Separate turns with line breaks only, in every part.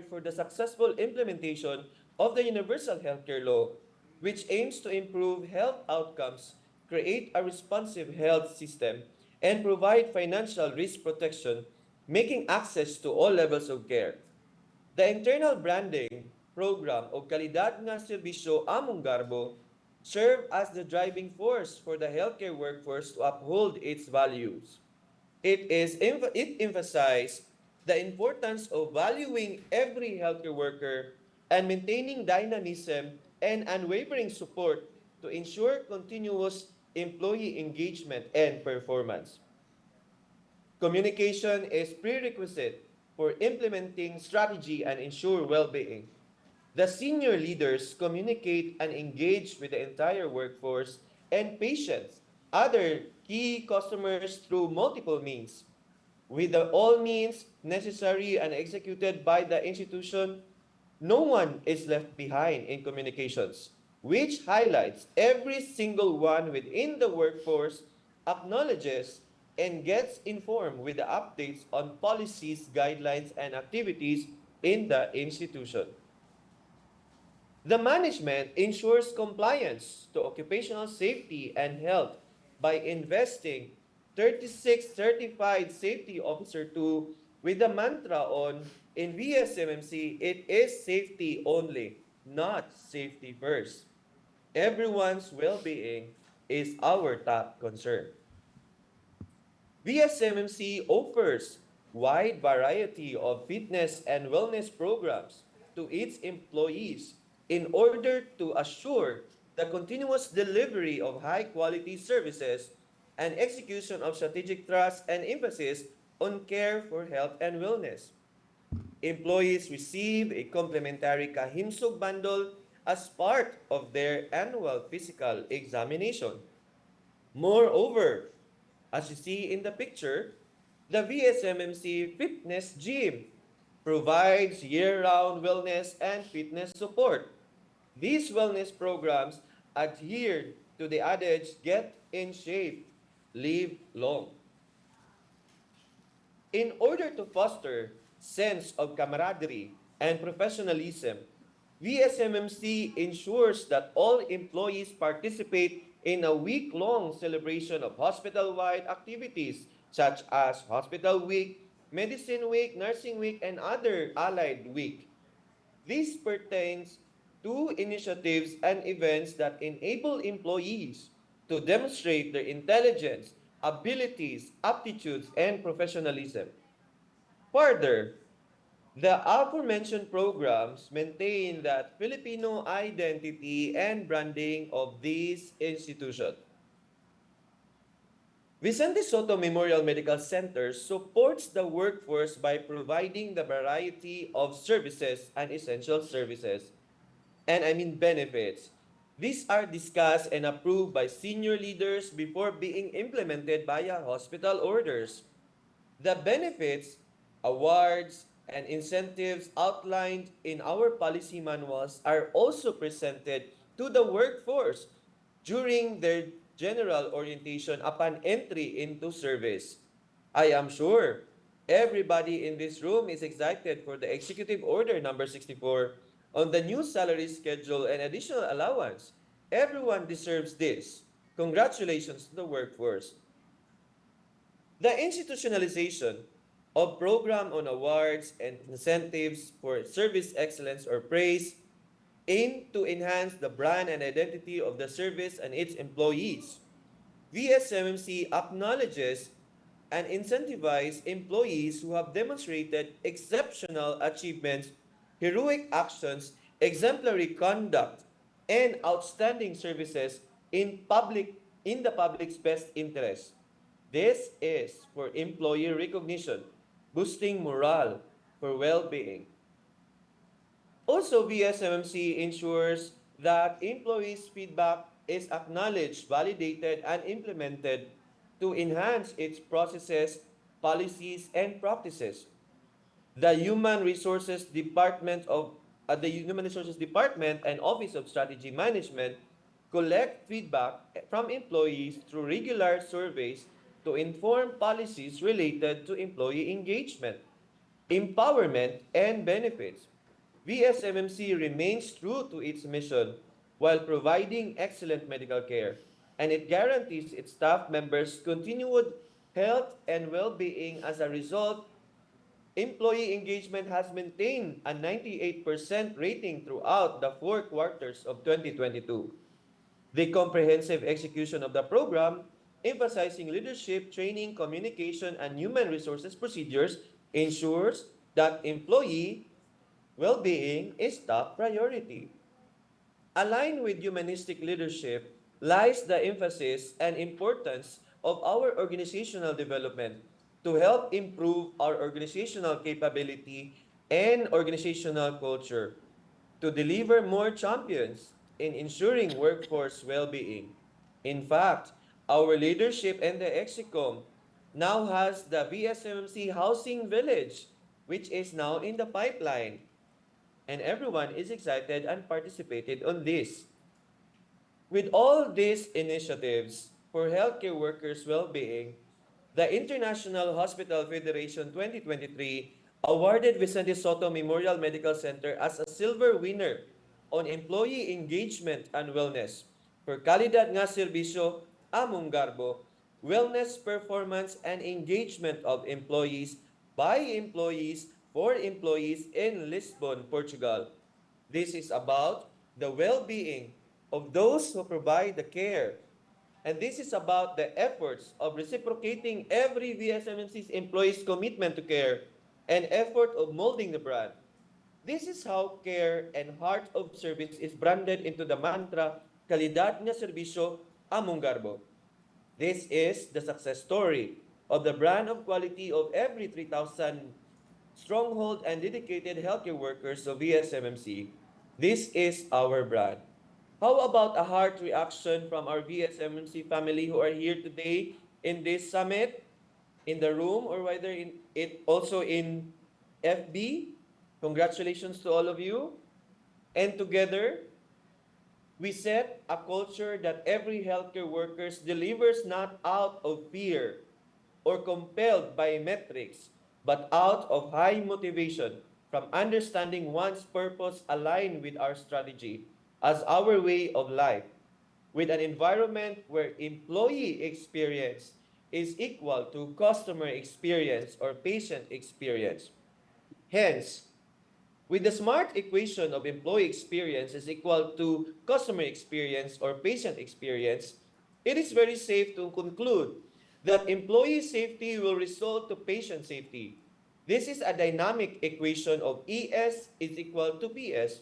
necessary for the successful implementation of the Universal Healthcare Law, which aims to improve health outcomes, create a responsive health system, and provide financial risk protection, making access to all levels of care. The internal branding program o Kalidad nga Serbisyo Among Garbo serve as the driving force for the healthcare workforce to uphold its values. It emphasized the importance of valuing every healthcare worker and maintaining dynamism and unwavering support to ensure continuous employee engagement and performance. Communication is prerequisite for implementing strategy and ensure well-being. The senior leaders communicate and engage with the entire workforce and patients, other key customers through multiple means. With the all means necessary and executed by the institution, no one is left behind in communications, which highlights every single one within the workforce acknowledges and gets informed with the updates on policies, guidelines, and activities in the institution. The management ensures compliance to occupational safety and health by investing 36 certified safety officer to with the mantra on in VSMMC it is safety only, not safety first. Everyone's well-being is our top concern. VSMMC offers wide variety of fitness and wellness programs to its employees in order to assure the continuous delivery of high-quality services and execution of strategic trust and emphasis on care for health and wellness. Employees receive a complimentary Kahimsog bundle as part of their annual physical examination. Moreover, as you see in the picture, the VSMMC Fitness Gym provides year-round wellness and fitness support. These wellness programs adhere to the adage, get in shape, live long. In order to foster sense of camaraderie and professionalism, VSMMC ensures that all employees participate in a week-long celebration of hospital-wide activities such as Hospital Week, Medicine Week, Nursing Week, and other allied week. This pertains to initiatives and events that enable employees to demonstrate their intelligence, abilities, aptitudes, and professionalism. Further, the aforementioned programs maintain that Filipino identity and branding of this institution. Vicente Soto Memorial Medical Center supports the workforce by providing the variety of services and essential services, and I mean benefits. These are discussed and approved by senior leaders before being implemented via hospital orders. The benefits, awards, and incentives outlined in our policy manuals are also presented to the workforce during their general orientation upon entry into service. I am sure everybody in this room is excited for the Executive Order number 64 on the new salary schedule and additional allowance. Everyone deserves this. Congratulations to the workforce. The institutionalization of program on awards and incentives for service excellence or praise aim to enhance the brand and identity of the service and its employees. VSMMC acknowledges and incentivizes employees who have demonstrated exceptional achievements, heroic actions, exemplary conduct, and outstanding services in the public's best interest. This is for employee recognition, boosting morale for well-being. Also, VSMMC ensures that employees' feedback is acknowledged, validated, and implemented to enhance its processes, policies, and practices. The Human Resources Department and Office of Strategy Management collect feedback from employees through regular surveys to inform policies related to employee engagement. empowerment, and benefits. VSMMC remains true to its mission while providing excellent medical care, and it guarantees its staff members continued health and well-being. As a result, employee engagement has maintained a 98% rating throughout the four quarters of 2022. The comprehensive execution of the program, emphasizing leadership, training, communication, and human resources procedures, ensures that employee well-being is top priority. Aligned with humanistic leadership lies the emphasis and importance of our organizational development to help improve our organizational capability and organizational culture, to deliver more champions in ensuring workforce well-being. In fact, our leadership and the EXICOM now has the VSMC Housing Village, which is now in the pipeline, and everyone is excited and participated on this. With all these initiatives for healthcare workers' well-being, the International Hospital Federation 2023 awarded Vicente Soto Memorial Medical Center as a silver winner on employee engagement and wellness for kalidad nga serbisyo among garbo, wellness performance and engagement of employees by employees for employees in Lisbon, Portugal. This is about the well-being of those who provide the care. And this is about the efforts of reciprocating every VSMNC's employees' commitment to care and effort of molding the brand. This is how care and heart of service is branded into the mantra, kalidad nga serbisyo, among garbo. This is the success story of the brand of quality of every 3,000 stronghold and dedicated healthcare workers of VSMMC. This is our brand. How about a heart reaction from our VSMMC family who are here today in this summit, in the room, or whether in it also in FB? Congratulations to all of you. And together, we set a culture that every healthcare workers delivers not out of fear or compelled by metrics, but out of high motivation from understanding one's purpose aligned with our strategy as our way of life, with an environment where employee experience is equal to customer experience or patient experience. Hence, with the smart equation of employee experience is equal to customer experience or patient experience, it is very safe to conclude that employee safety will result to patient safety. This is a dynamic equation of ES is equal to PS,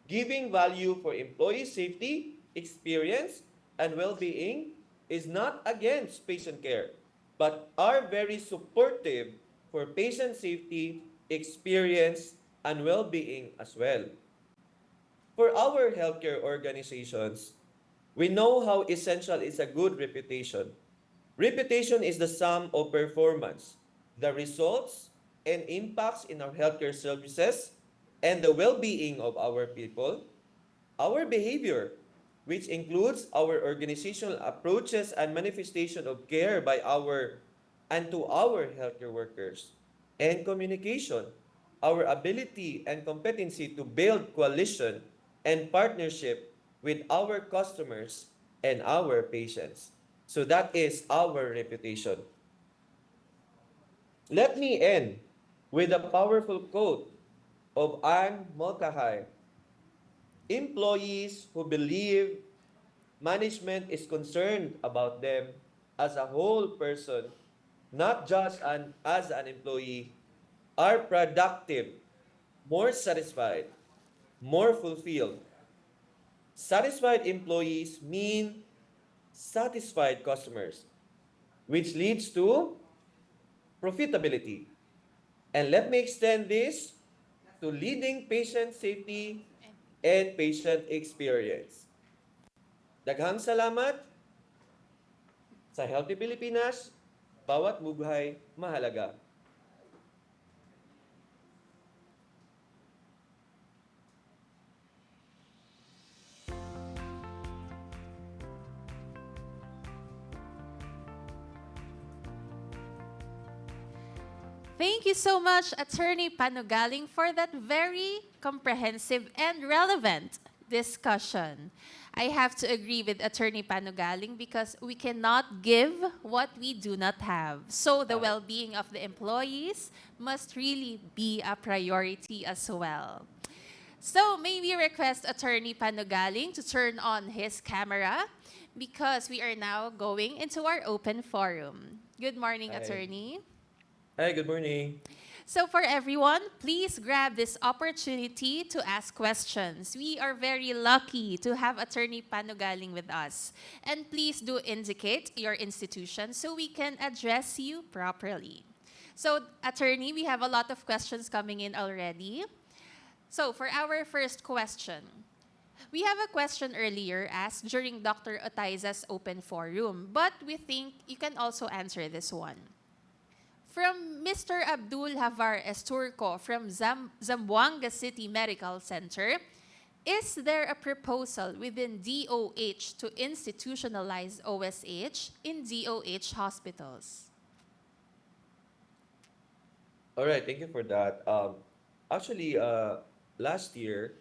giving value for employee safety, experience, and well-being is not against patient care, but are very supportive for patient safety, experience, and well-being as well. For our healthcare organizations, we know how essential is a good reputation. Reputation is the sum of performance, the results and impacts in our healthcare services, and the well-being of our people, our behavior, which includes our organizational approaches and manifestation of care by our and to our healthcare workers, and communication, our ability and competency to build coalition and partnership with our customers and our patients. So that is our reputation. Let me end with a powerful quote of Anne Mulcahy. Employees who believe management is concerned about them as a whole person, not just as an employee, are productive, more satisfied, more fulfilled. Satisfied employees mean satisfied customers, which leads to profitability. And let me extend this to leading patient safety and patient experience. Daghang salamat sa Healthy Pilipinas, bawat buhay mahalaga.
Thank you so much, Attorney Panugaling, for that very comprehensive and relevant discussion. I have to agree with Attorney Panugaling because we cannot give what we do not have. So the
Uh,
well-being of the employees must really be a priority as well. So may we request Attorney Panugaling to turn on his camera because we are now going into our open forum. Good morning,
Hi.
Attorney.
Hi, good morning.
So for everyone, please grab this opportunity to ask questions. We are very lucky to have Attorney Panugaling with us. And please do indicate your institution so we can address you properly. So, Attorney, we have a lot of questions coming in already. So, for our first question, we have a question earlier asked during Dr. Otaiza's open forum, but we think you can also answer this one. From Mr. Abdul Havar Esturco from Zamboanga City Medical Center, is there a proposal within DOH to institutionalize OSH in DOH hospitals?
All right, thank you for that. Actually, last year,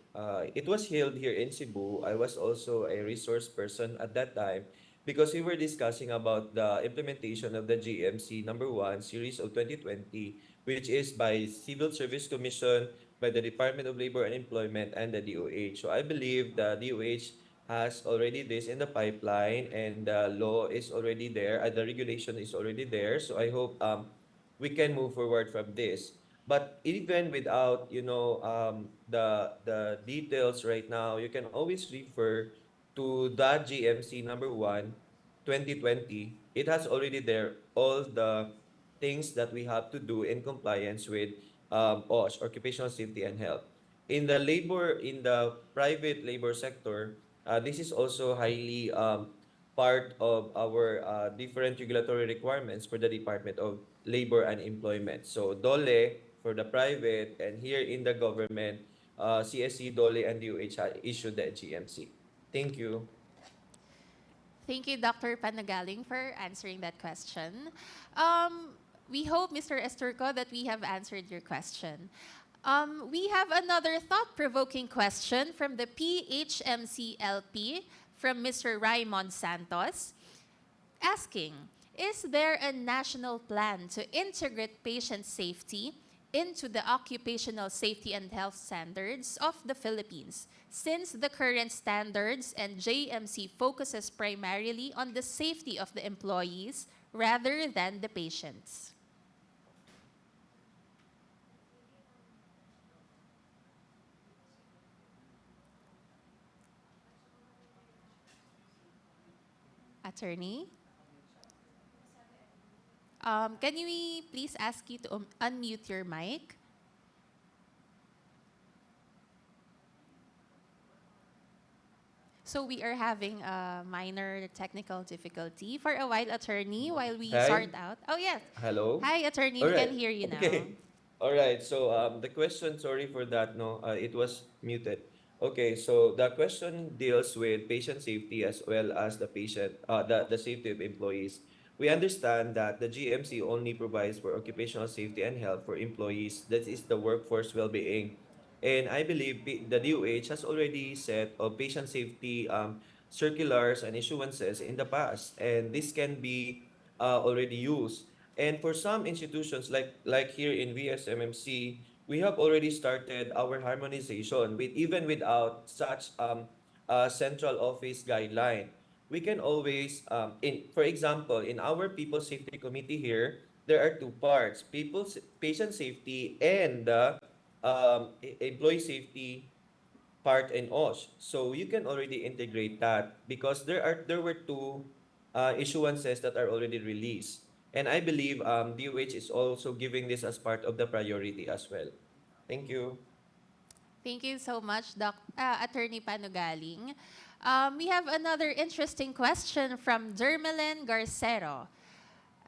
it was held here in Cebu. I was also a resource person at that time because we were discussing about the implementation of the GMC number one series of 2020, which is by Civil Service Commission, by the Department of Labor and Employment, and the DOH. So I believe the DOH has already this in the pipeline and the law is already there, the regulation is already there. So I hope we can move forward from this. But even without, the details right now, you can always refer to the GMC number one, 2020. It has already there all the things that we have to do in compliance with OSH, Occupational Safety and Health. In the private labor sector, this is also highly part of our different regulatory requirements for the Department of Labor and Employment. So DOLE for the private and here in the government, CSC, DOLE, and DOH issued the GMC. Thank you.
Thank you, Dr. Panagaling, for answering that question. Um, we hope, Mr. Esturco, that we have answered your question. We have another thought-provoking question from the PHMCLP from Mr. Raymond Santos, asking, is there a national plan to integrate patient safety into the occupational safety and health standards of the Philippines, since the current standards and JMC focuses primarily on the safety of the employees rather than the patients? Attorney, can we please ask you to unmute your mic? So we are having a minor technical difficulty for a while, attorney, while we
Hi.
sort out. Oh yes.
Hello.
Hi, attorney.
All
We can
right.
hear you now.
Okay. All right. So the question, sorry for that. No, it was muted. Okay. So the question deals with patient safety as well as the safety of employees. We understand that the GMC only provides for occupational safety and health for employees. That is the workforce well-being. And I believe the DOH has already set of patient safety circulars and issuances in the past, and this can be already used. And for some institutions like here in VSMMC, we have already started our harmonization with even without such central office guideline. We can always in for example, in our people safety committee here, there are two parts: patient safety and the employee safety part and OSH. So you can already integrate that because there were two issuances that are already released. And I believe DOH is also giving this as part of the priority as well. Thank you.
Thank you so much, Attorney Panugaling. We have another interesting question from Dermelen Garcero.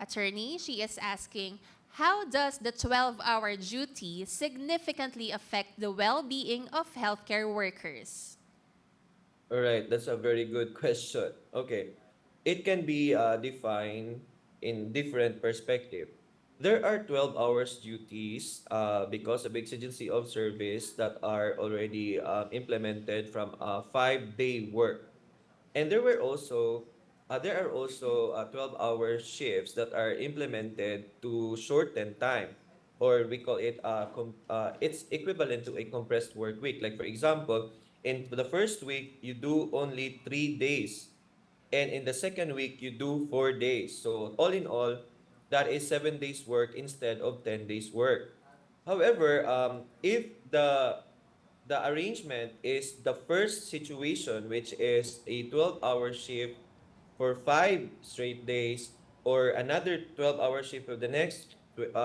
Attorney, she is asking, how does the 12-hour duty significantly affect the well-being of healthcare workers?
All right, that's a very good question. Okay. It can be defined in different perspective. There are 12 hours duties because of exigency of service that are already implemented from a 5-day work. And there are also 12-hour shifts that are implemented to shorten time, or we call it it's equivalent to a compressed work week. Like for example, in the first week you do only 3 days, and in the second week you do 4 days. So all in all, that is 7 days work instead of 10 days work. However, if the arrangement is the first situation, which is a 12-hour shift for 5 straight days, or another 12-hour shift for the next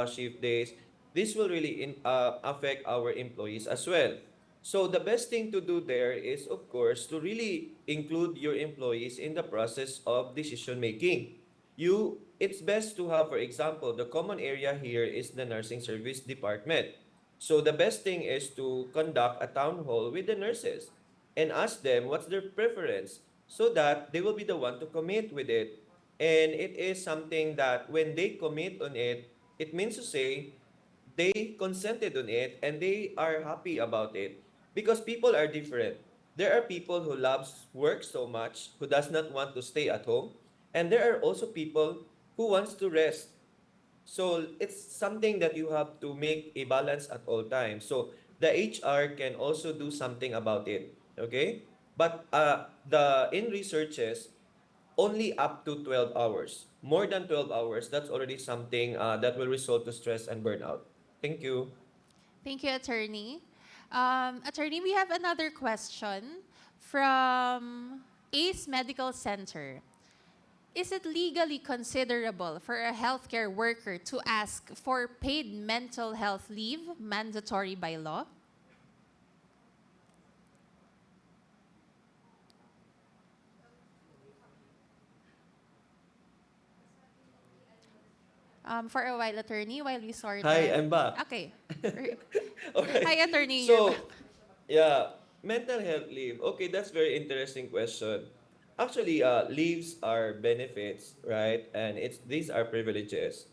shift days, this will really affect our employees as well. So the best thing to do there is, of course, to really include your employees in the process of decision making. It's best to have, for example, the common area here is the nursing service department. So the best thing is to conduct a town hall with the nurses and ask them what's their preference, so that they will be the one to commit with it. And it is something that when they commit on it, it means to say they consented on it and they are happy about it, because people are different. There are people who loves work so much who does not want to stay at home, and there are also people who wants to rest. So it's something that you have to make a balance at all times. So the HR can also do something about it. Okay? But the in researches, only up to 12 hours. More than 12 hours, that's already something that will result to stress and burnout. Thank you.
Thank you, Attorney. Attorney, we have another question from ACE Medical Center. Is it legally considerable for a healthcare worker to ask for paid mental health leave mandatory by law? For a while, Attorney, while we
Hi,
sorted.
I'm back.
Okay.
All
Hi,
right.
Attorney, you're back.
So, yeah, mental health leave. Okay, that's very interesting question. Actually, leaves are benefits, right? And it's these are privileges.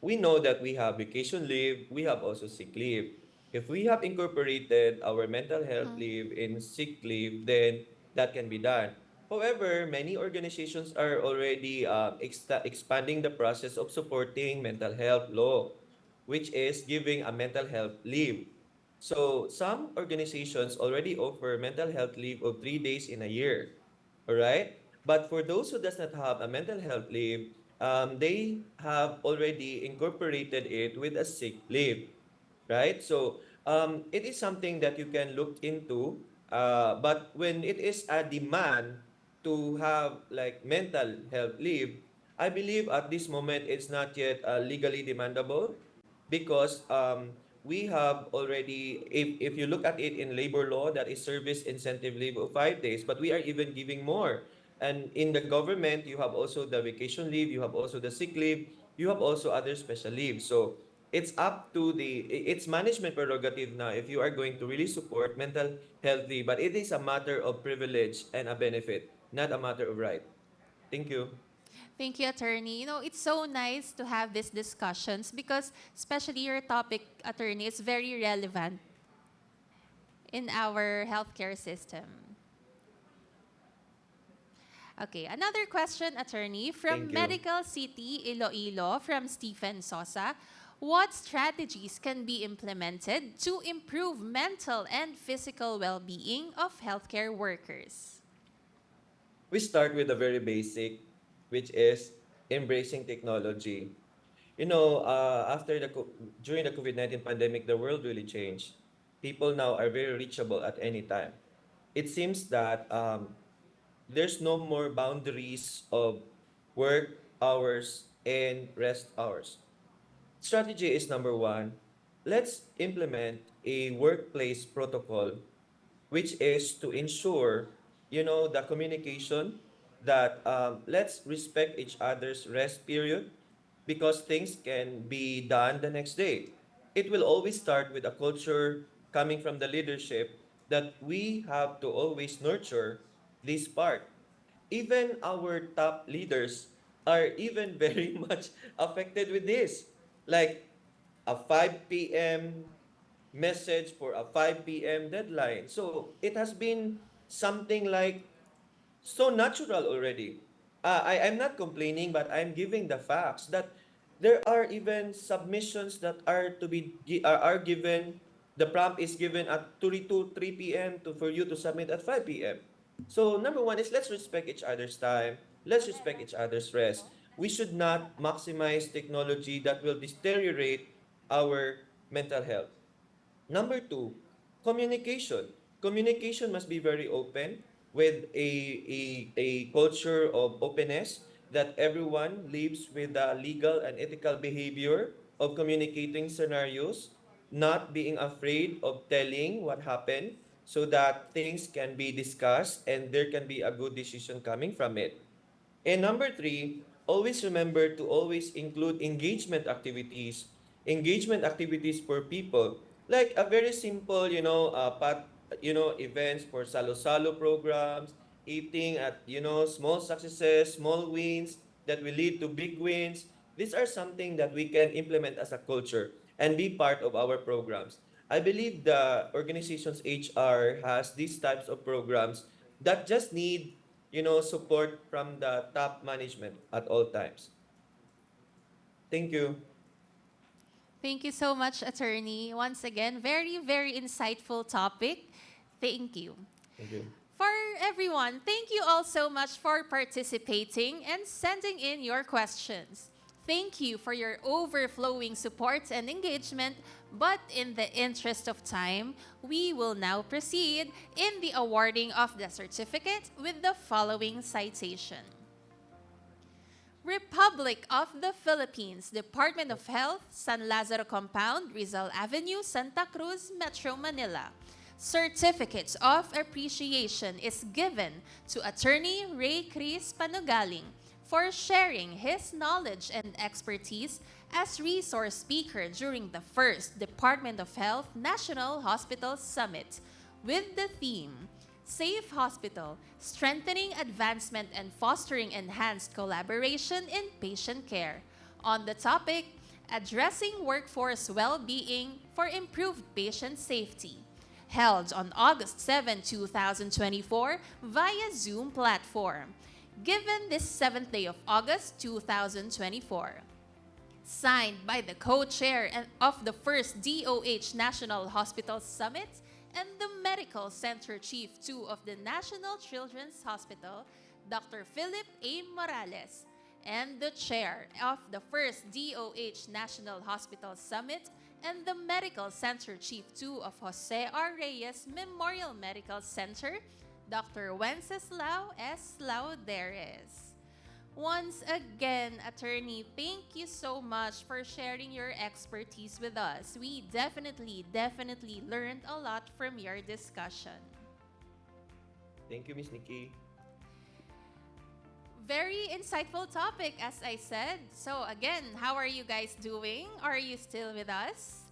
We know that we have vacation leave, we have also sick leave. If we have incorporated our mental health
Mhm.
leave in sick leave, then that can be done. However, many organizations are already expanding the process of supporting mental health law, which is giving a mental health leave. So some organizations already offer mental health leave of 3 days in a year. All right? But for those who does not have a mental health leave, they have already incorporated it with a sick leave, right? So it is something that you can look into. But when it is a demand to have like mental health leave, I believe at this moment it's not yet legally demandable, because we have already, if you look at it in labor law, that is service incentive leave of 5 days, but we are even giving more. And in the government, you have also the vacation leave, you have also the sick leave, you have also other special leave. So it's up to it's management prerogative now if you are going to really support mental health leave, but it is a matter of privilege and a benefit, not a matter of right. Thank you.
Thank you, Attorney. It's so nice to have these discussions because, especially your topic, Attorney, is very relevant in our healthcare system. Okay, another question, Attorney, from
Thank you.
Medical City, Iloilo, from Stephen Sosa. What strategies can be implemented to improve mental and physical well being of healthcare workers?
We start with the very basic, which is embracing technology. After during the COVID-19 pandemic, the world really changed. People now are very reachable at any time. It seems that there's no more boundaries of work hours and rest hours. Strategy is number one. Let's implement a workplace protocol, which is to ensure, the communication, that let's respect each other's rest period, because things can be done the next day. It will always start with a culture coming from the leadership that we have to always nurture this part. Even our top leaders are even very much affected with this. like a 5 p.m. message for a 5 p.m. deadline. So it has been something like so natural already. I'm not complaining, but I'm giving the facts that there are even submissions that are to be are given. The prompt is given at 3 p.m. to for you to submit at 5 p.m. So number one is let's respect each other's time. Let's respect each other's rest. We should not maximize technology that will deteriorate our mental health. Number two, communication. Communication must be very open with a culture of openness that everyone lives with the legal and ethical behavior of communicating scenarios, not being afraid of telling what happened so that things can be discussed and there can be a good decision coming from it. And number three, always remember to always include engagement activities for people. Like a very simple, events for salo-salo programs, eating at, small successes, small wins that will lead to big wins. These are something that we can implement as a culture and be part of our programs. I believe the organization's HR has these types of programs that just need support from the top management at all times. Thank you.
Thank you so much, attorney. Once again, very, very insightful topic. Thank you.
Thank you.
For everyone, thank you all so much for participating and sending in your questions. Thank you for your overflowing support and engagement. But in the interest of time, we will now proceed in the awarding of the certificate with the following citation. Republic of the Philippines, Department of Health, San Lazaro Compound, Rizal Avenue, Santa Cruz, Metro Manila. Certificates of appreciation is given to Attorney Ray Chris Panugaling for sharing his knowledge and expertise as resource speaker during the first Department of Health National Hospital Summit with the theme Safe Hospital, Strengthening Advancement and Fostering Enhanced Collaboration in Patient Care. On the topic, Addressing Workforce Well-Being for Improved Patient Safety. Held on August 7, 2024 via Zoom platform. Given this 7th day of August 2024. Signed by the co-chair of the first DOH National Hospital Summit and the Medical Center Chief 2 of the National Children's Hospital, Dr. Philip A. Morales, and the chair of the first DOH National Hospital Summit and the Medical Center Chief 2 of Jose R. Reyes Memorial Medical Center, Dr. Wenceslao S. Lauderes. Once again, attorney, thank you so much for sharing your expertise with us. We definitely learned a lot from your discussion.
Thank you, Miss Nikki.
Very insightful topic, as I said. So again, how are you guys doing? Are you still with us?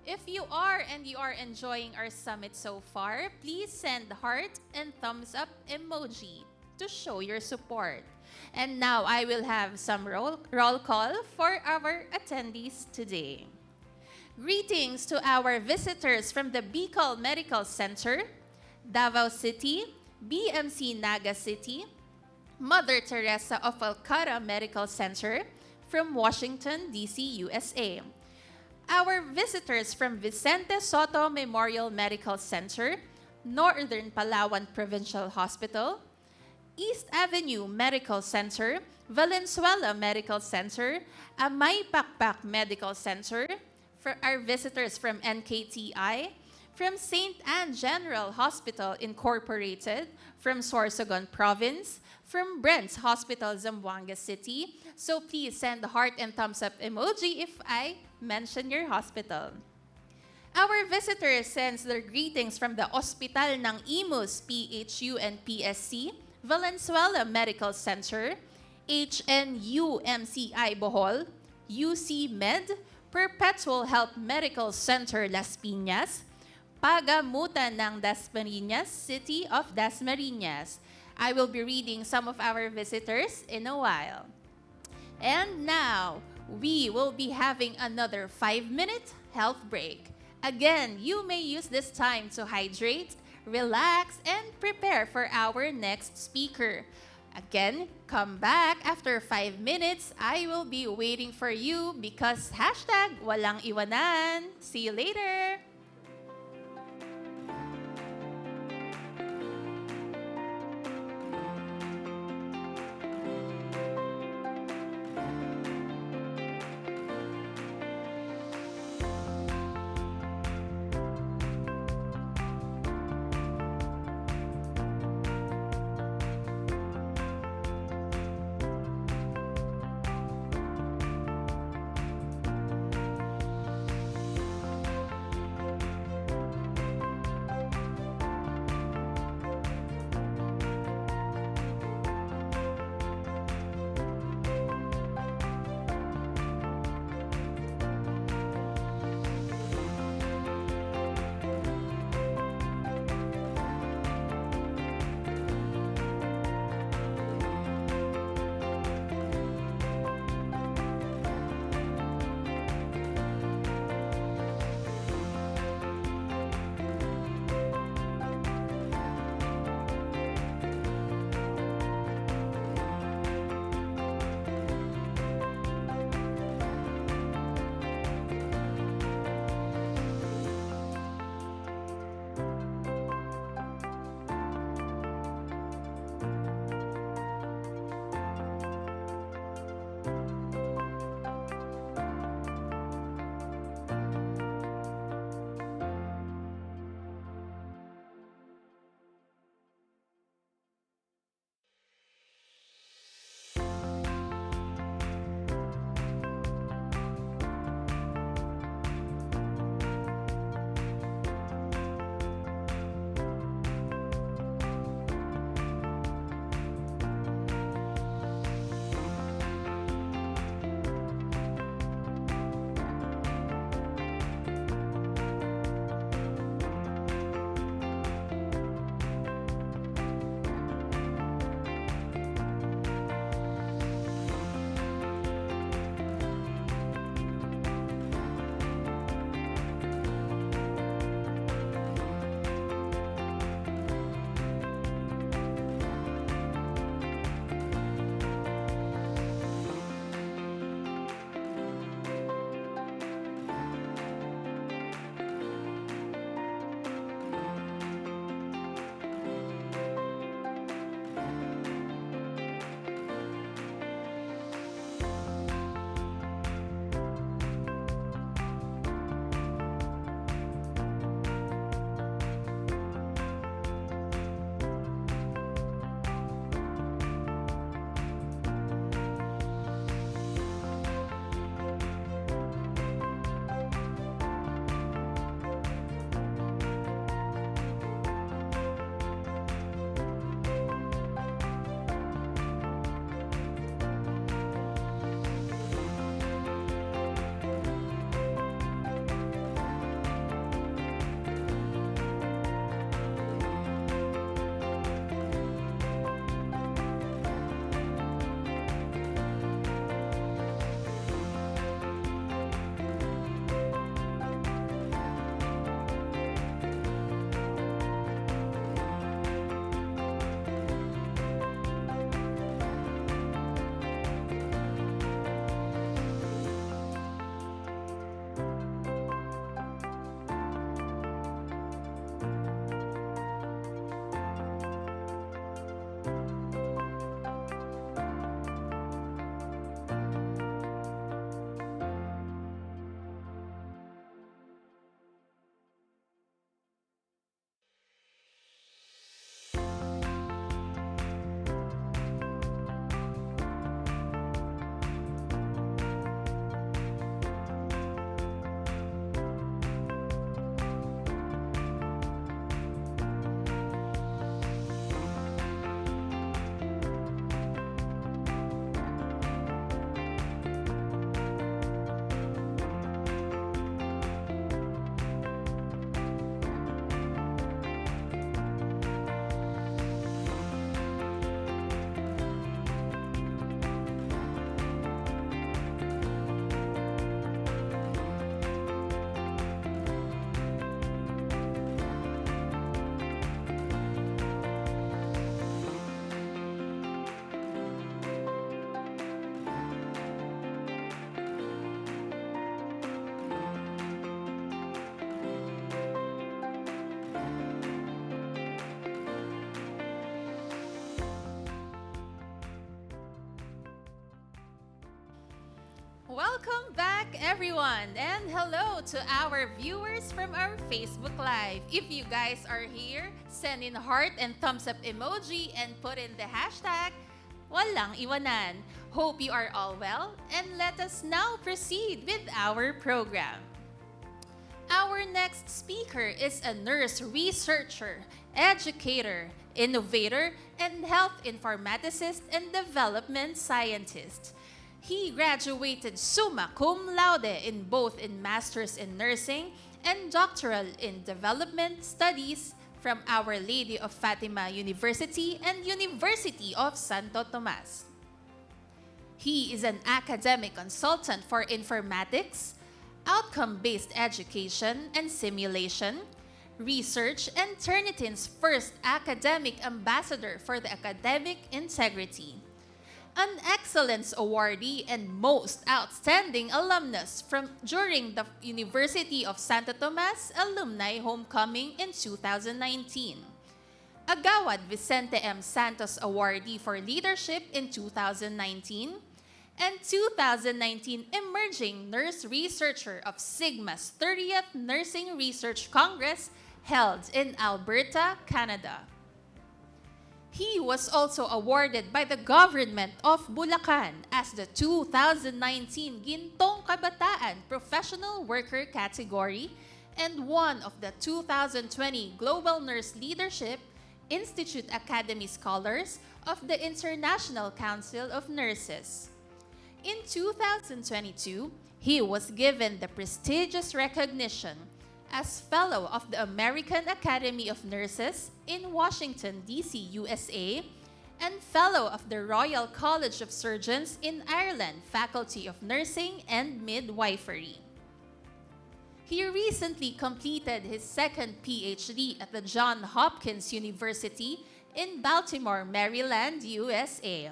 If you are and you are enjoying our summit so far, please send heart and thumbs up emoji to show your support. And now I will have some roll call for our attendees today. Greetings to our visitors from the Bicol Medical Center, Davao City, BMC Naga City, Mother Teresa of Calcutta Medical Center from Washington, D.C., USA. Our visitors from Vicente Soto Memorial Medical Center, Northern Palawan Provincial Hospital, East Avenue Medical Center, Valenzuela Medical Center, Amay Pakpak Medical Center, for our visitors from NKTI, from St. Anne General Hospital Incorporated, from Sorsogon Province, from Brent's Hospital, Zamboanga City. So please send the heart and thumbs up emoji if I mention your hospital. Our visitors sends their greetings from the Ospital ng Imus, PHU and PSC, Valenzuela Medical Center, HNU MCI Bohol, UC Med, Perpetual Health Medical Center Las Piñas, Pagamutan ng Dasmariñas, City of Dasmariñas. I will be reading some of our visitors in a while. And now, we will be having another 5-minute health break. Again, you may use this time to hydrate, relax, and prepare for our next speaker. Again, come back after 5 minutes. I will be waiting for you because hashtag walang iwanan. See you later! Welcome back, everyone, and hello to our viewers from our Facebook Live. If you guys are here, send in heart and thumbs up emoji and put in the hashtag Walang Iwanan. Hope you are all well, and let us now proceed with our program. Our next speaker is a nurse researcher, educator, innovator, and health informaticist and development scientist. He graduated summa cum laude in both in Masters in Nursing and Doctoral in Development Studies from Our Lady of Fatima University and University of Santo Tomas. He is an academic consultant for informatics, outcome based education and simulation, research, and Turnitin's first academic ambassador for the academic integrity. An excellence awardee and most outstanding alumnus from during the University of Santo Tomas Alumni Homecoming in 2019. Agawad Vicente M. Santos Awardee for Leadership in 2019, and 2019 Emerging Nurse Researcher of Sigma's 30th Nursing Research Congress held in Alberta, Canada. He was also awarded by the government of Bulacan as the 2019 Gintong Kabataan Professional Worker category and one of the 2020 Global Nurse Leadership Institute Academy Scholars of the International Council of Nurses. In 2022, he was given the prestigious recognition as Fellow of the American Academy of Nurses in Washington, D.C., USA, and Fellow of the Royal College of Surgeons in Ireland, Faculty of Nursing and Midwifery. He recently completed his second PhD at the Johns Hopkins University in Baltimore, Maryland, USA.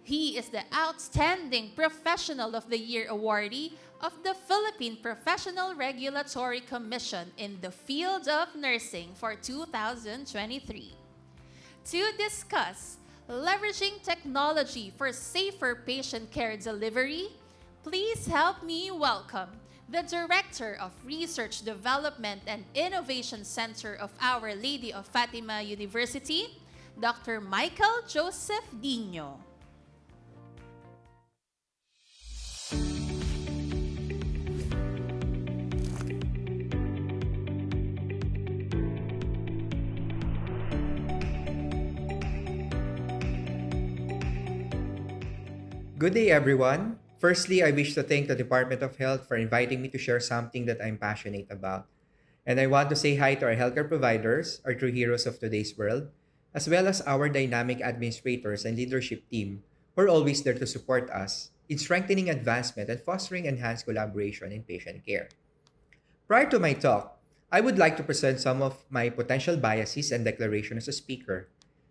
He is the Outstanding Professional of the Year awardee of the Philippine Professional Regulatory Commission in the field of nursing for 2023. To discuss leveraging technology for safer patient care delivery, please help me welcome the Director of Research Development and Innovation Center of Our Lady of Fatima University, Dr. Michael Joseph Dino.
Good day, everyone. Firstly, I wish to thank the Department of Health for inviting me to share something that I'm passionate about. And I want to say hi to our healthcare providers, our true heroes of today's world, as well as our dynamic administrators and leadership team who are always there to support us in strengthening advancement and fostering enhanced collaboration in patient care. Prior to my talk, I would like to present some of my potential biases and declaration as a speaker.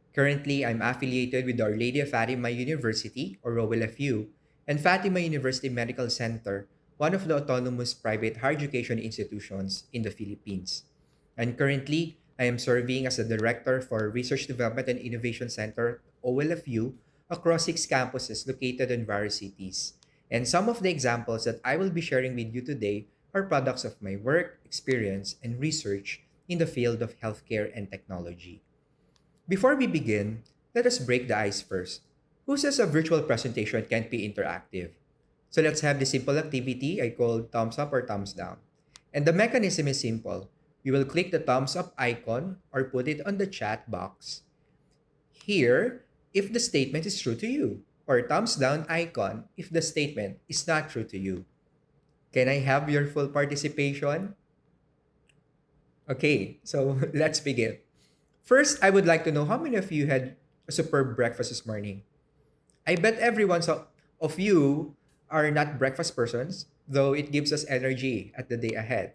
Currently, I'm affiliated with Our Lady of Fatima University, or ROLFU, and Fatima University Medical Center, one of the autonomous private higher education institutions in the Philippines. And currently, I am serving as the Director for Research Development and Innovation Center, OLFU, across 6 campuses located in various cities. And some of the examples that I will be sharing with you today are products of my work, experience, and research in the field of healthcare and technology. Before we begin, let us break the ice first. Who says a virtual presentation can't be interactive? So let's have this simple activity I call thumbs up or thumbs down. And the mechanism is simple. You will click the thumbs up icon or put it on the chat box here if the statement is true to you, or thumbs down icon if the statement is not true to you. Can I have your full participation? Okay, so let's begin. First, I would like to know how many of you had a superb breakfast this morning. I bet of you are not breakfast persons, though it gives us energy at the day ahead.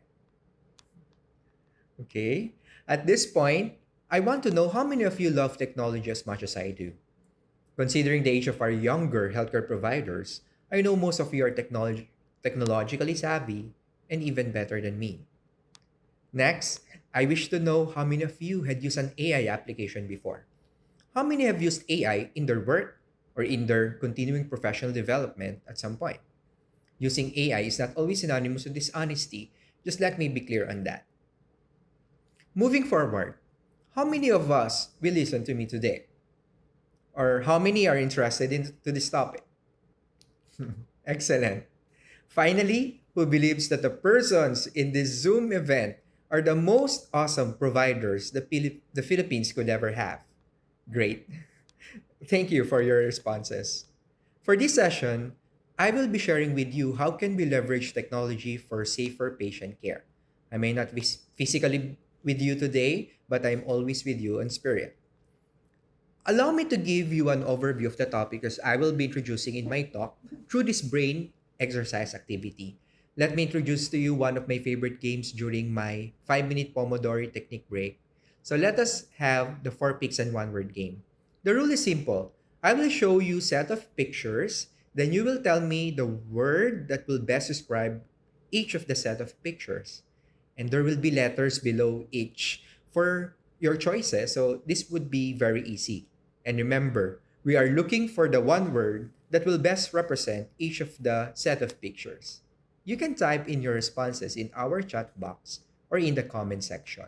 Okay. At this point, I want to know how many of you love technology as much as I do. Considering the age of our younger healthcare providers, I know most of you are technologically savvy and even better than me. Next, I wish to know how many of you had used an AI application before. How many have used AI in their work or in their continuing professional development at some point? Using AI is not always synonymous with dishonesty. Just let me be clear on that. Moving forward, how many of us will listen to me today? Or how many are interested in to this topic? Excellent. Finally, who believes that the persons in this Zoom event are the most awesome providers the Philippines could ever have? Great. Thank you for your responses. For this session, I will be sharing with you how can we leverage technology for safer patient care. I may not be physically with you today, but I'm always with you in spirit. Allow me to give you an overview of the topic as I will be introducing in my talk through this brain exercise activity. Let me introduce to you one of my favorite games during my 5-minute Pomodoro technique break. So let us have the 4 picks and 1 word game. The rule is simple. I will show you set of pictures, then you will tell me the word that will best describe each of the set of pictures. And there will be letters below each for your choices. So this would be very easy. And remember, we are looking for the one word that will best represent each of the set of pictures. You can type in your responses in our chat box or in the comment section.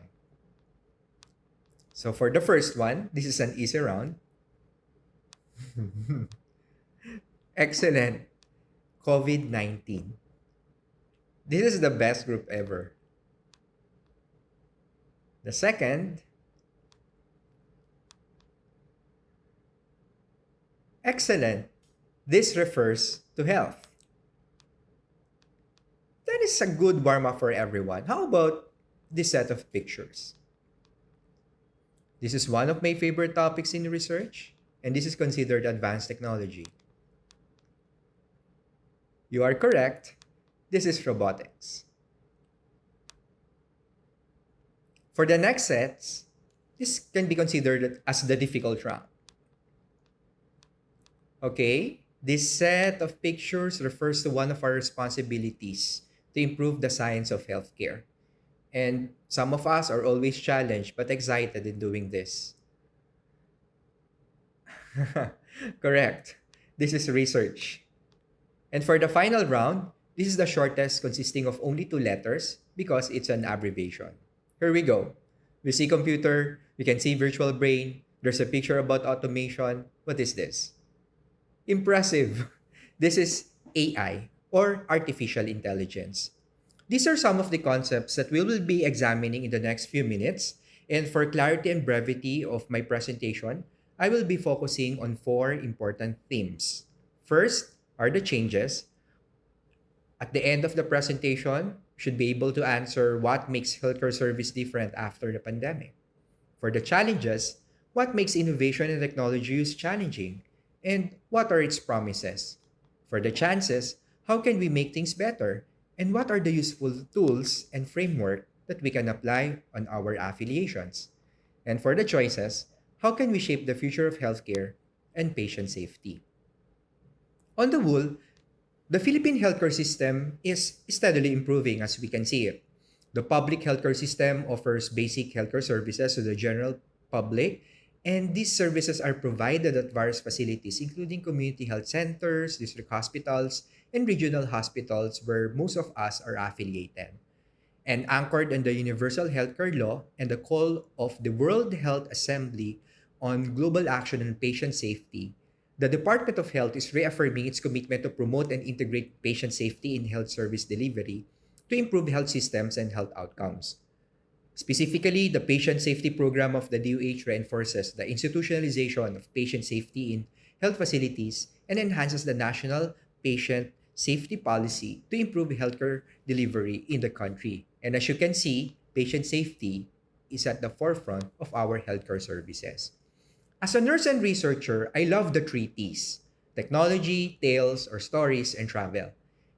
So for the first one, this is an easy round. Excellent. COVID 19. This is the best group ever. The second, excellent. This refers to health. That is a good warm up for everyone. How about this set of pictures? This is one of my favorite topics in research, and this is considered advanced technology. You are correct. This is robotics. For the next sets, this can be considered as the difficult round. Okay, this set of pictures refers to one of our responsibilities to improve the science of healthcare. And some of us are always challenged but excited in doing this. Correct. This is research. And for the final round, this is the shortest, consisting of only 2 letters because it's an abbreviation. Here we go. We see computer, we can see virtual brain, there's a picture about automation. What is this? Impressive. This is AI, or artificial intelligence. These are some of the concepts that we will be examining in the next few minutes. And for clarity and brevity of my presentation, I will be focusing on 4 important themes. First are the changes. At the end of the presentation, you should be able to answer what makes healthcare service different after the pandemic. For the challenges, what makes innovation and technology use challenging? And what are its promises? For the chances, how can we make things better? And what are the useful tools and framework that we can apply on our affiliations? And for the choices, how can we shape the future of healthcare and patient safety? On the whole, the Philippine healthcare system is steadily improving as we can see it. The public healthcare system offers basic healthcare services to the general public, and these services are provided at various facilities, including community health centers, district hospitals, and regional hospitals where most of us are affiliated. And anchored in the Universal Healthcare Law and the call of the World Health Assembly on global action on patient safety, the Department of Health is reaffirming its commitment to promote and integrate patient safety in health service delivery to improve health systems and health outcomes. Specifically, the Patient Safety Program of the DOH reinforces the institutionalization of patient safety in health facilities and enhances the national patient safety policy to improve healthcare delivery in the country. And as you can see, patient safety is at the forefront of our healthcare services. As a nurse and researcher, I love the 3 T's: technology, tales, or stories, and travel.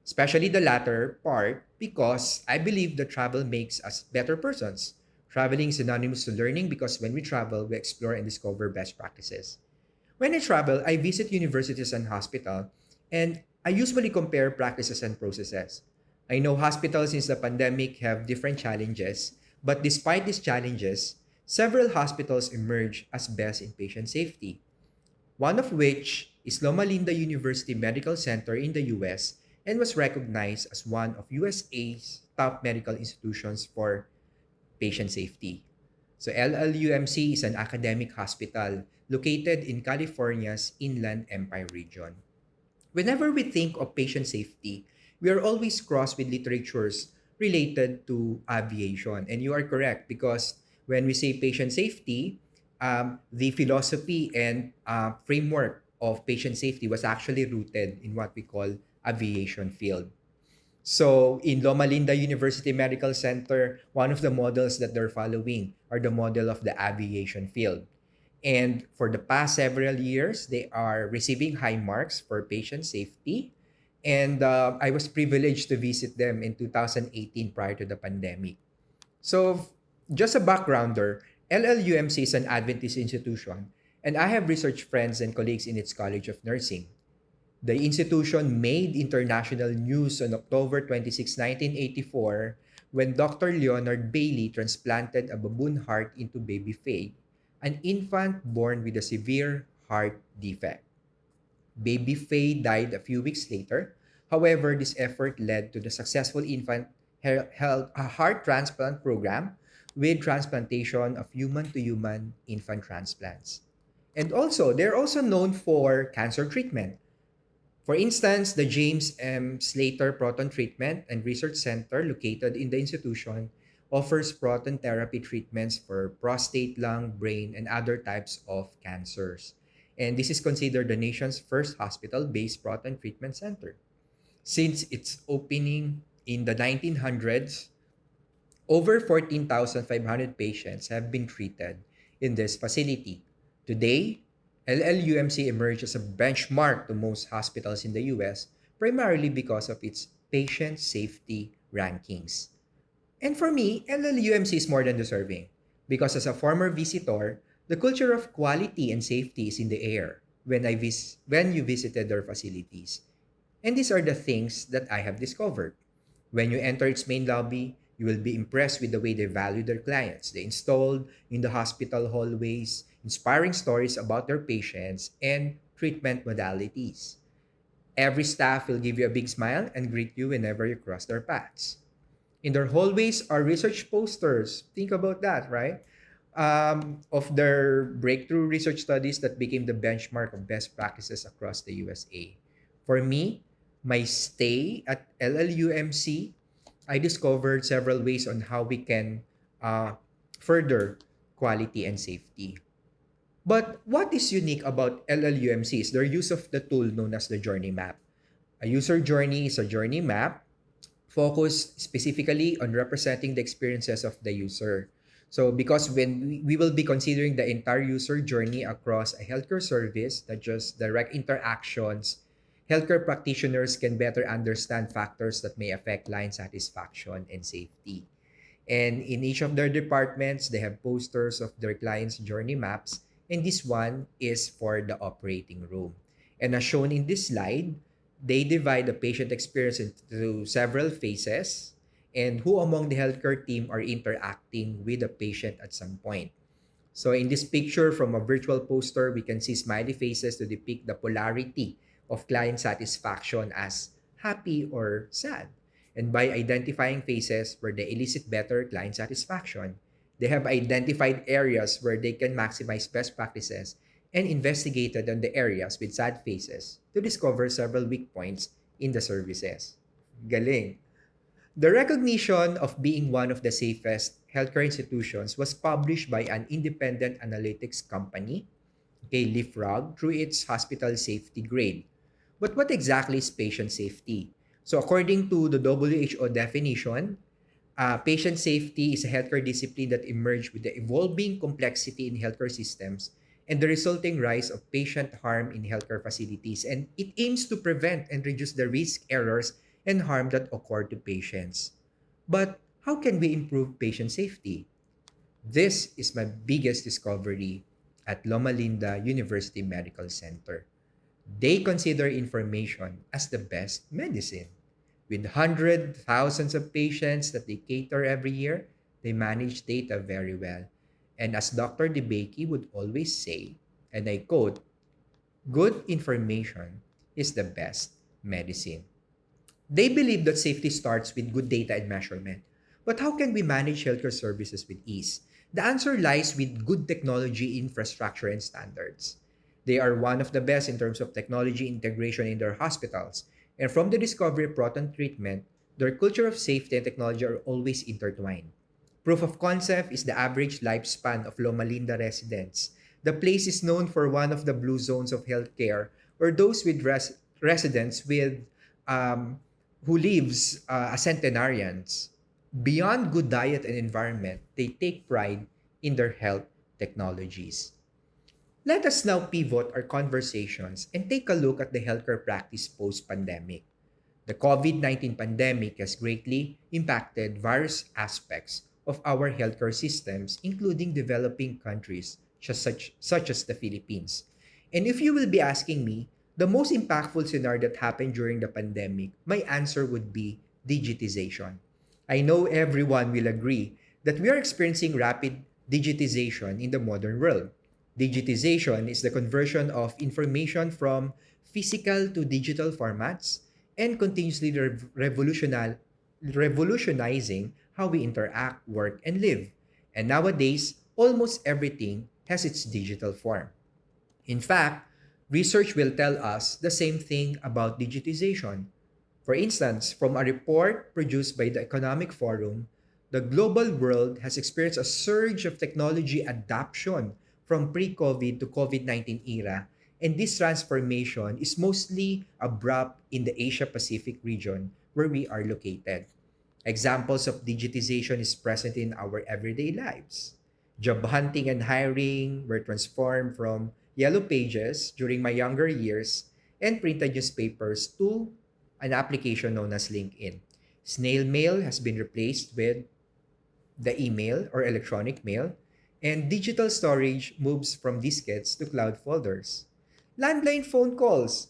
Especially the latter part because I believe that travel makes us better persons. Traveling is synonymous to learning because when we travel, we explore and discover best practices. When I travel, I visit universities and hospitals, and I usually compare practices and processes. I know hospitals since the pandemic have different challenges, but despite these challenges, several hospitals emerge as best in patient safety. One of which is Loma Linda University Medical Center in the US, and was recognized as one of USA's top medical institutions for patient safety. So LLUMC is an academic hospital located in California's Inland Empire region. Whenever we think of patient safety, we are always crossed with literatures related to aviation. And you are correct because when we say patient safety, the philosophy and framework of patient safety was actually rooted in what we call aviation field. So in Loma Linda University Medical Center, one of the models that they're following are the model of the aviation field. And for the past several years, they are receiving high marks for patient safety. And I was privileged to visit them in 2018 prior to the pandemic. So, just a backgrounder, LLUMC is an Adventist institution, and I have research friends and colleagues in its College of Nursing. The institution made international news on October 26, 1984, when Dr. Leonard Bailey transplanted a baboon heart into baby Faye, an infant born with a severe heart defect. Baby Faye died a few weeks later. However, this effort led to the successful infant health heart transplant program with transplantation of human to human infant transplants. And also, they're also known for cancer treatment. For instance, the James M. Slater Proton Treatment and Research Center, located in the institution, offers proton therapy treatments for prostate, lung, brain, and other types of cancers. And this is considered the nation's first hospital based proton treatment center. Since its opening in the 1900s, over 14,500 patients have been treated in this facility. Today, LLUMC emerged as a benchmark to most hospitals in the US, primarily because of its patient safety rankings. And for me, LLUMC is more than deserving because as a former visitor, the culture of quality and safety is in the air when you visited their facilities. And these are the things that I have discovered. When you enter its main lobby, you will be impressed with the way they value their clients. They installed in the hospital hallways inspiring stories about their patients and treatment modalities. Every staff will give you a big smile and greet you whenever you cross their paths. In their hallways are research posters. Think about that, right? Of their breakthrough research studies that became the benchmark of best practices across the USA. For me, my stay at LLUMC, I discovered several ways on how we can further quality and safety. But what is unique about LLUMC is their use of the tool known as the journey map. A user journey is a journey map focused specifically on representing the experiences of the user. So, because when we will be considering the entire user journey across a healthcare service, not just direct interactions, healthcare practitioners can better understand factors that may affect client satisfaction and safety. And in each of their departments, they have posters of their clients' journey maps. And this one is for the operating room. And as shown in this slide, they divide the patient experience into several phases and who among the healthcare team are interacting with the patient at some point. So in this picture from a virtual poster, we can see smiley faces to depict the polarity of client satisfaction as happy or sad. And by identifying faces where they elicit better client satisfaction, they have identified areas where they can maximize best practices and investigated on the areas with sad faces to discover several weak points in the services. Galing. The recognition of being one of the safest healthcare institutions was published by an independent analytics company, okay, Leapfrog, through its hospital safety grade. But what exactly is patient safety? So according to the WHO definition, patient safety is a healthcare discipline that emerged with the evolving complexity in healthcare systems and the resulting rise of patient harm in healthcare facilities. And it aims to prevent and reduce the risk, errors, and harm that occur to patients. But how can we improve patient safety? This is my biggest discovery at Loma Linda University Medical Center. They consider information as the best medicine. With hundreds, thousands of patients that they cater every year, they manage data very well. And as Dr. DeBakey would always say, and I quote, good information is the best medicine. They believe that safety starts with good data and measurement. But how can we manage healthcare services with ease? The answer lies with good technology infrastructure and standards. They are one of the best in terms of technology integration in their hospitals. And from the discovery of proton treatment, their culture of safety and technology are always intertwined. Proof of concept is the average lifespan of Loma Linda residents. The place is known for one of the blue zones of healthcare, or those with residents with um, who lives a centenarians. Beyond good diet and environment, they take pride in their health technologies. Let us now pivot our conversations and take a look at the healthcare practice post-pandemic. The COVID 19 pandemic has greatly impacted various aspects of our healthcare systems, including developing countries such as the Philippines. And if you will be asking me, the most impactful scenario that happened during the pandemic, my answer would be digitization. I know everyone will agree that we are experiencing rapid digitization in the modern world. Digitization is the conversion of information from physical to digital formats and continuously revolutionizing how we interact, work, and live. And nowadays, almost everything has its digital form. In fact, research will tell us the same thing about digitization. For instance, from a report produced by the Economic Forum, the global world has experienced a surge of technology adoption from pre-COVID to COVID-19 era, and this transformation is mostly abrupt in the Asia Pacific region where we are located. Examples of digitization is present in our everyday lives. Job hunting and hiring were transformed from yellow pages during my younger years and printed newspapers to an application known as LinkedIn. Snail mail has been replaced with the email or electronic mail, and digital storage moves from diskettes to cloud folders. Landline phone calls,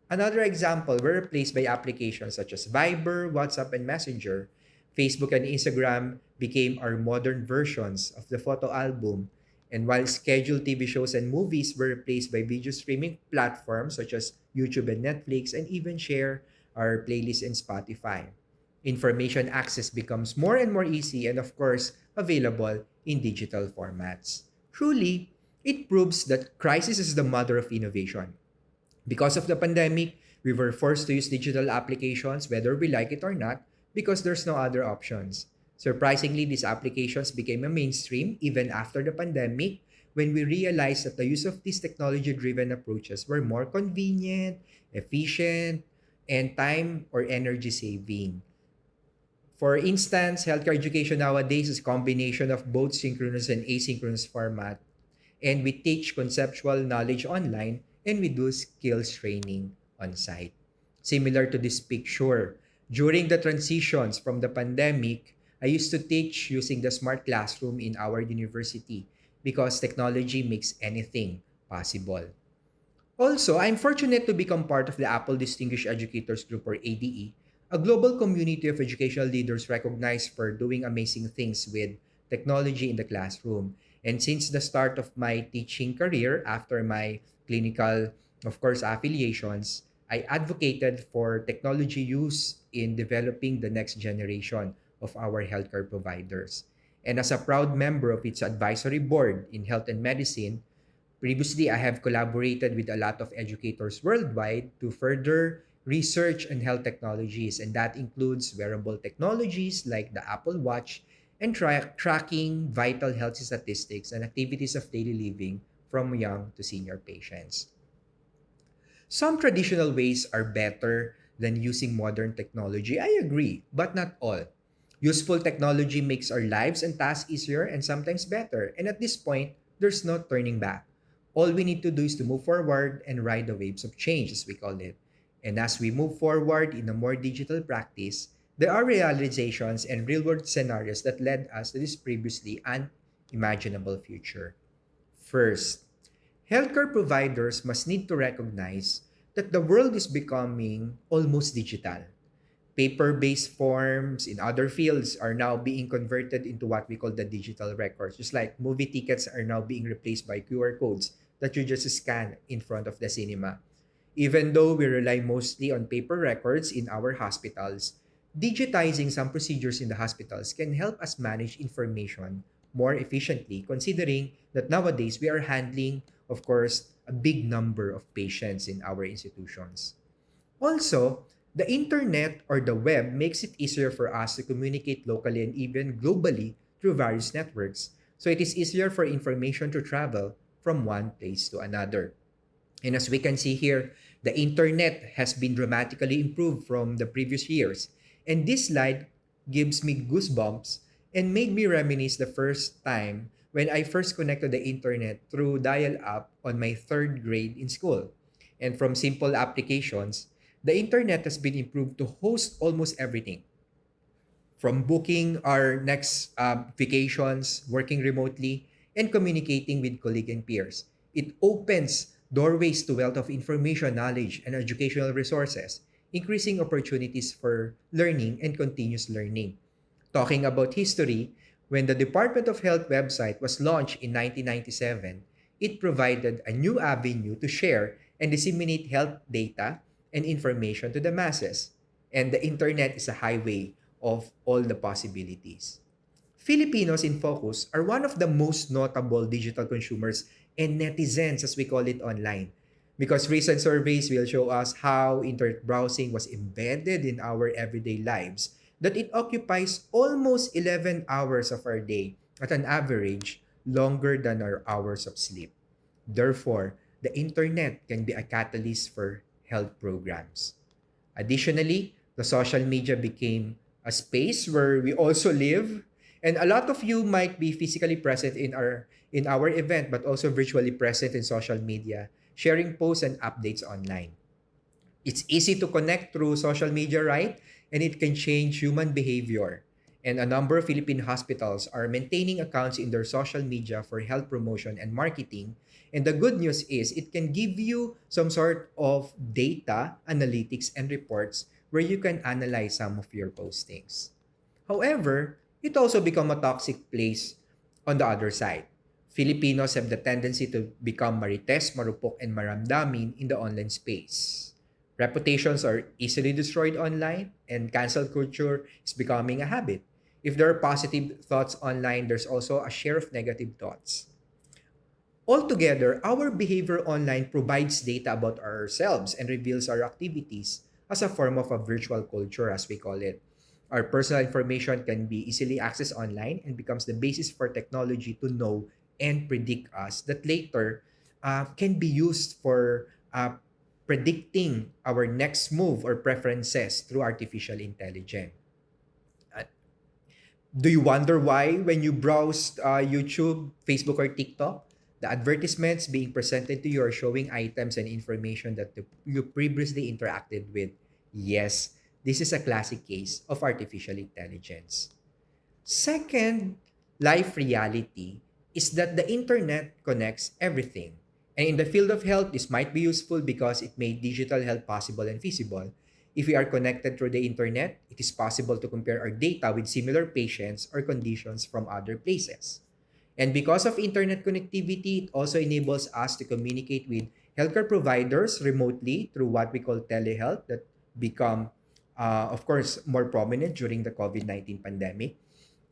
another example, were replaced by applications such as Viber, WhatsApp, and Messenger. Facebook and Instagram became our modern versions of the photo album. And while scheduled TV shows and movies were replaced by video streaming platforms such as YouTube and Netflix, and even share our playlist in Spotify. Information access becomes more and more easy and, of course, available in digital formats. Truly, it proves that crisis is the mother of innovation. Because of the pandemic, we were forced to use digital applications whether we like it or not because there's no other options. Surprisingly, these applications became a mainstream even after the pandemic when we realized that the use of these technology driven approaches were more convenient, efficient, and time or energy saving. For instance, healthcare education nowadays is a combination of both synchronous and asynchronous format, and we teach conceptual knowledge online and we do skills training on site. Similar to this picture, during the transitions from the pandemic, I used to teach using the smart classroom in our university because technology makes anything possible. Also, I'm fortunate to become part of the Apple Distinguished Educators Group or ADE, a global community of educational leaders recognized for doing amazing things with technology in the classroom. And since the start of my teaching career after my clinical, of course, affiliations, I advocated for technology use in developing the next generation of our healthcare providers. And as a proud member of its advisory board in health and medicine, previously, I have collaborated with a lot of educators worldwide to further research and health technologies, and that includes wearable technologies like the Apple Watch and tracking vital health statistics and activities of daily living from young to senior patients. Some traditional ways are better than using modern technology. I agree, but not all. Useful technology makes our lives and tasks easier and sometimes better. And at this point, there's no turning back. All we need to do is to move forward and ride the waves of change, as we call it. And as we move forward in a more digital practice, there are realizations and real world scenarios that led us to this previously unimaginable future. First, healthcare providers must need to recognize that the world is becoming almost digital. Paper-based forms in other fields are now being converted into what we call the digital records. Just like movie tickets are now being replaced by QR codes that you just scan in front of the cinema. Even though we rely mostly on paper records in our hospitals, digitizing some procedures in the hospitals can help us manage information more efficiently, considering that nowadays we are handling, of course, a big number of patients in our institutions. Also, the internet or the web makes it easier for us to communicate locally and even globally through various networks. So it is easier for information to travel from one place to another. And as we can see here, the internet has been dramatically improved from the previous years. And this slide gives me goosebumps and made me reminisce the first time when I first connected the internet through dial up on my third grade in school. And from simple applications, the internet has been improved to host almost everything from booking our next vacations, working remotely, and communicating with colleagues and peers. It opens doorways to wealth of information, knowledge, and educational resources, increasing opportunities for learning and continuous learning. Talking about history, when the Department of Health website was launched in 1997, it provided a new avenue to share and disseminate health data and information to the masses. And the internet is a highway of all the possibilities. Filipinos in focus are one of the most notable digital consumers and netizens, as we call it online. Because recent surveys will show us how internet browsing was embedded in our everyday lives, that it occupies almost 11 hours of our day, at an average longer than our hours of sleep. Therefore, the internet can be a catalyst for health programs. Additionally, the social media became a space where we also live, and a lot of you might be physically present in our event but also virtually present in social media, sharing posts and updates online. It's easy to connect through social media, right? And it can change human behavior. And a number of Philippine hospitals are maintaining accounts in their social media for health promotion and marketing. And the good news is it can give you some sort of data, analytics, and reports where you can analyze some of your postings. However, it also become a toxic place on the other side. Filipinos have the tendency to become marites, marupok, and maramdamin in the online space. Reputations are easily destroyed online, and cancel culture is becoming a habit. If there are positive thoughts online, there's also a share of negative thoughts. Altogether, our behavior online provides data about ourselves and reveals our activities as a form of a virtual culture, as we call it. Our personal information can be easily accessed online and becomes the basis for technology to know and predict us that later can be used for predicting our next move or preferences through artificial intelligence. Uh, Do you wonder why, when you browse YouTube, Facebook, or TikTok, the advertisements being presented to you are showing items and information that you previously interacted with? Yes, this is a classic case of artificial intelligence. Second, life reality is that the internet connects everything. And in the field of health, this might be useful because it made digital health possible and feasible. If we are connected through the internet, it is possible to compare our data with similar patients or conditions from other places. And because of internet connectivity, it also enables us to communicate with healthcare providers remotely through what we call telehealth that become, of course, more prominent during the COVID-19 pandemic.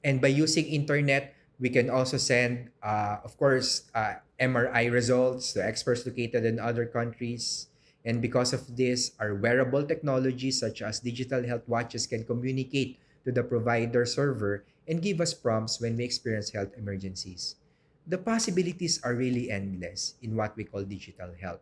And by using internet, we can also send, of course, MRI results to experts located in other countries. And because of this, our wearable technologies such as digital health watches can communicate to the provider server and give us prompts when we experience health emergencies. The possibilities are really endless in what we call digital health.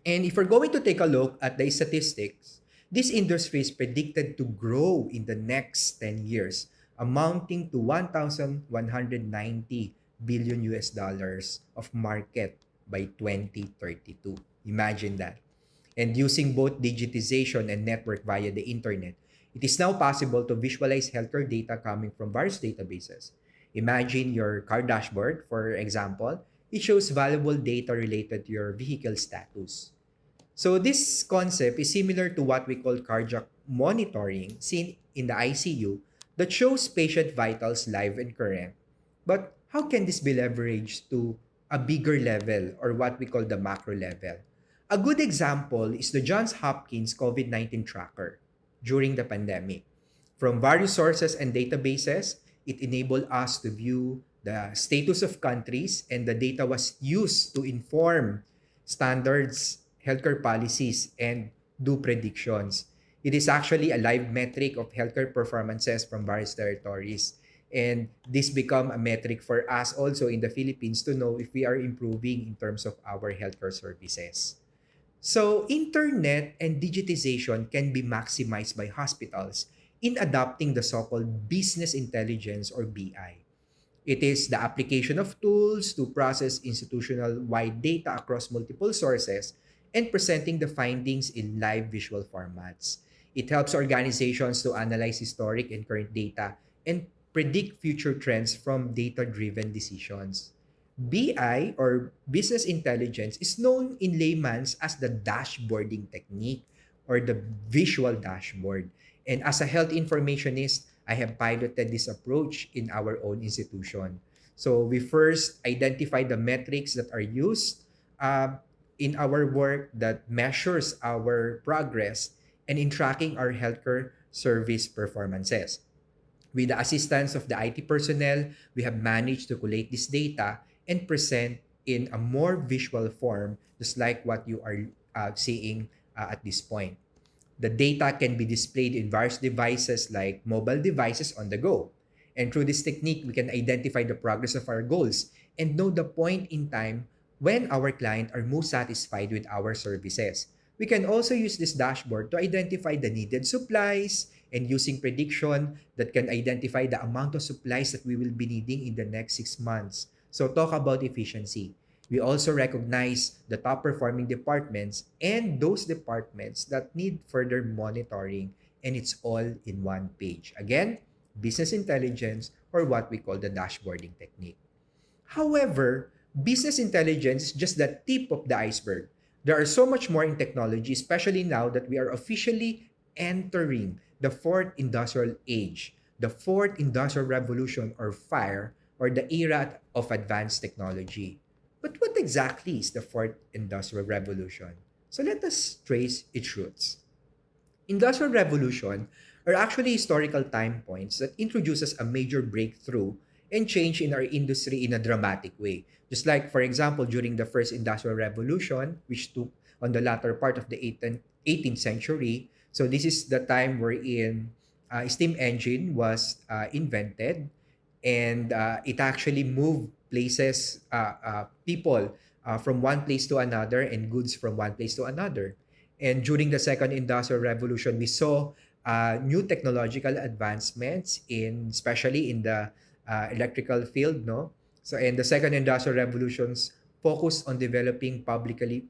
And if we're going to take a look at the statistics, this industry is predicted to grow in the next 10 years, amounting to 1,190 billion US dollars of market by 2032. Imagine that. And using both digitization and network via the internet, it is now possible to visualize healthcare data coming from various databases. Imagine your car dashboard, for example. It shows valuable data related to your vehicle status. So this concept is similar to what we call cardiac monitoring seen in the ICU that shows patient vitals live and current. But how can this be leveraged to a bigger level or what we call the macro level? A good example is the Johns Hopkins COVID-19 tracker during the pandemic. From various sources and databases, it enabled us to view the status of countries, and the data was used to inform standards, healthcare policies, and do predictions. It is actually a live metric of healthcare performances from various territories. And this become a metric for us also in the Philippines to know if we are improving in terms of our healthcare services. So, internet and digitization can be maximized by hospitals in adopting the so-called business intelligence or BI. It is the application of tools to process institutional-wide data across multiple sources and presenting the findings in live visual formats. It helps organizations to analyze historic and current data and predict future trends from data-driven decisions. BI or business intelligence is known in layman's as the dashboarding technique or the visual dashboard. And as a health informationist, I have piloted this approach in our own institution. So we first identify the metrics that are used in our work that measures our progress and in tracking our healthcare service performances. With the assistance of the IT personnel, we have managed to collate this data and present in a more visual form, just like what you are seeing at this point. The data can be displayed in various devices like mobile devices on the go. And through this technique, we can identify the progress of our goals and know the point in time when our client are most satisfied with our services. We can also use this dashboard to identify the needed supplies and using prediction that can identify the amount of supplies that we will be needing in the next 6 months. So talk about efficiency. We also recognize the top performing departments and those departments that need further monitoring, and it's all in one page. Again, business intelligence or what we call the dashboarding technique. However, business intelligence is just the tip of the iceberg. There are so much more in technology, especially now that we are officially entering the fourth industrial age, the fourth industrial revolution or fire, or the era of advanced technology. But what exactly is the fourth industrial revolution? So let us trace its roots. Industrial revolution are actually historical time points that introduces a major breakthrough and change in our industry in a dramatic way. Just like, for example, during the first industrial revolution, which took on the latter part of the 18th century. So this is the time wherein steam engine was invented, and it actually moved people from one place to another and goods from one place to another. And during the second industrial revolution, we saw new technological advancements in, especially in the electrical field, no? So, and the second industrial revolutions focused on developing publicly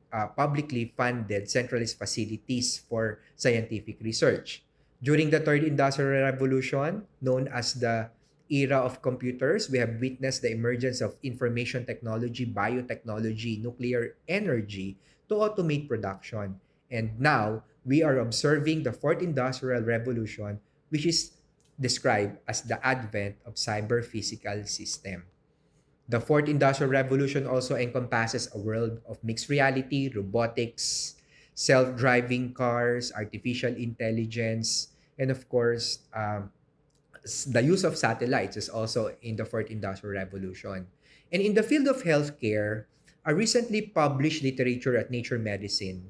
funded centralized facilities for scientific research. During the third industrial revolution, known as the era of computers, we have witnessed the emergence of information technology, biotechnology, nuclear energy to automate production. And now we are observing the fourth industrial revolution, which is described as the advent of cyber physical system. The fourth industrial revolution also encompasses a world of mixed reality, robotics, self-driving cars, artificial intelligence, and of course, the use of satellites is also in the fourth industrial revolution. And in the field of healthcare, a recently published literature at Nature Medicine,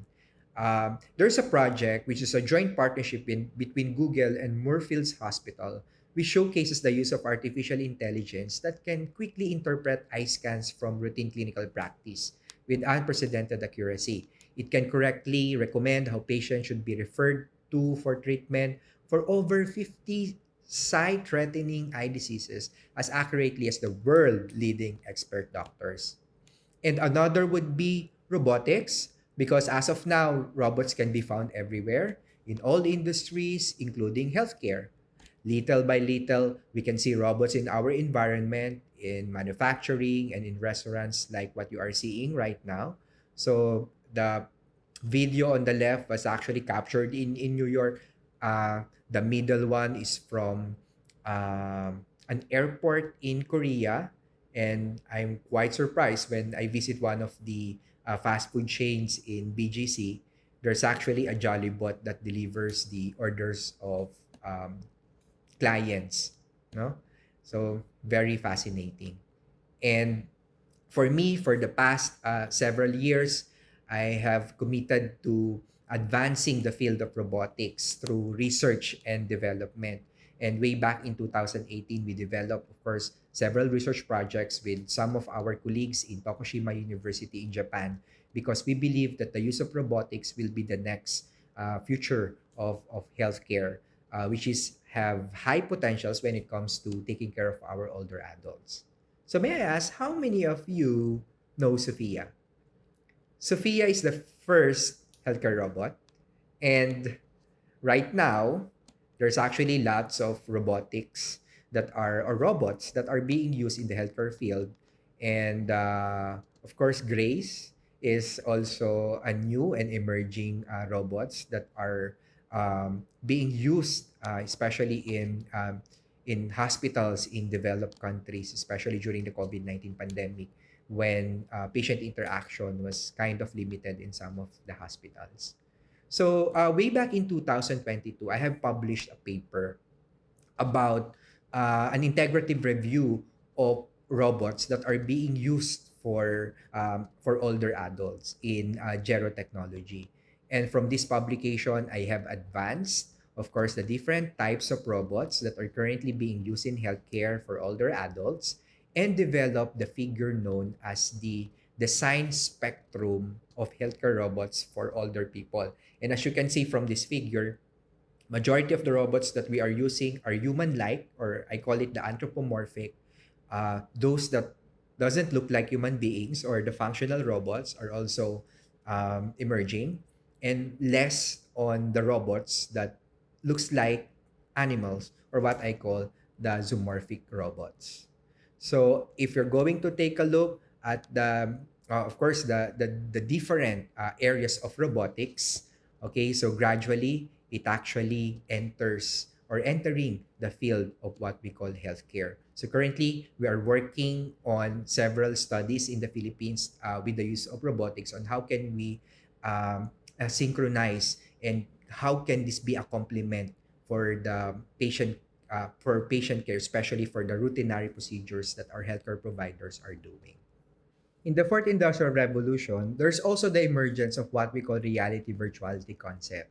there's a project which is a joint partnership between Google and Moorfields Hospital, which showcases the use of artificial intelligence that can quickly interpret eye scans from routine clinical practice with unprecedented accuracy. It can correctly recommend how patients should be referred to for treatment for over 50 sight-threatening eye diseases as accurately as the world-leading expert doctors. And another would be robotics, because as of now, robots can be found everywhere in all industries, including healthcare. Little by little, we can see robots in our environment, in manufacturing, and in restaurants like what you are seeing right now. So the video on the left was actually captured in New York. The middle one is from an airport in Korea, and I'm quite surprised when I visit one of the fast food chains in BGC, there's actually a Jolly bot that delivers the orders of um, clients, no? So very fascinating. And for me, for the past several years, I have committed to advancing the field of robotics through research and development. And way back in 2018, we developed, of course, several research projects with some of our colleagues in Tokushima University in Japan, because we believe that the use of robotics will be the next future of healthcare, which is have high potentials when it comes to taking care of our older adults. So may I ask, how many of you know Sophia? Sophia is the first healthcare robot, and right now, there's actually lots of robotics that are or robots that are being used in the healthcare field, and of course, Grace is also a new and emerging robots that are being used, especially in hospitals in developed countries, especially during the COVID-19 pandemic, when patient interaction was kind of limited in some of the hospitals. So, way back in 2022, I have published a paper about an integrative review of robots that are being used for older adults in gerotechnology. And from this publication, I have advanced, of course, the different types of robots that are currently being used in healthcare for older adults, and developed the figure known as the design spectrum of healthcare robots for older people. And as you can see from this figure, majority of the robots that we are using are human-like, or I call it the anthropomorphic. Those that doesn't look like human beings, or the functional robots, are also emerging, and less on the robots that looks like animals, or what I call the zoomorphic robots. So if you're going to take a look at of course, the different areas of robotics, okay, so gradually it actually entering the field of what we call healthcare. So currently, we are working on several studies in the Philippines with the use of robotics on how can we synchronize, and how can this be a complement for the patient care, especially for the routinary procedures that our healthcare providers are doing. In the fourth industrial revolution, there's also the emergence of what we call reality virtuality concept.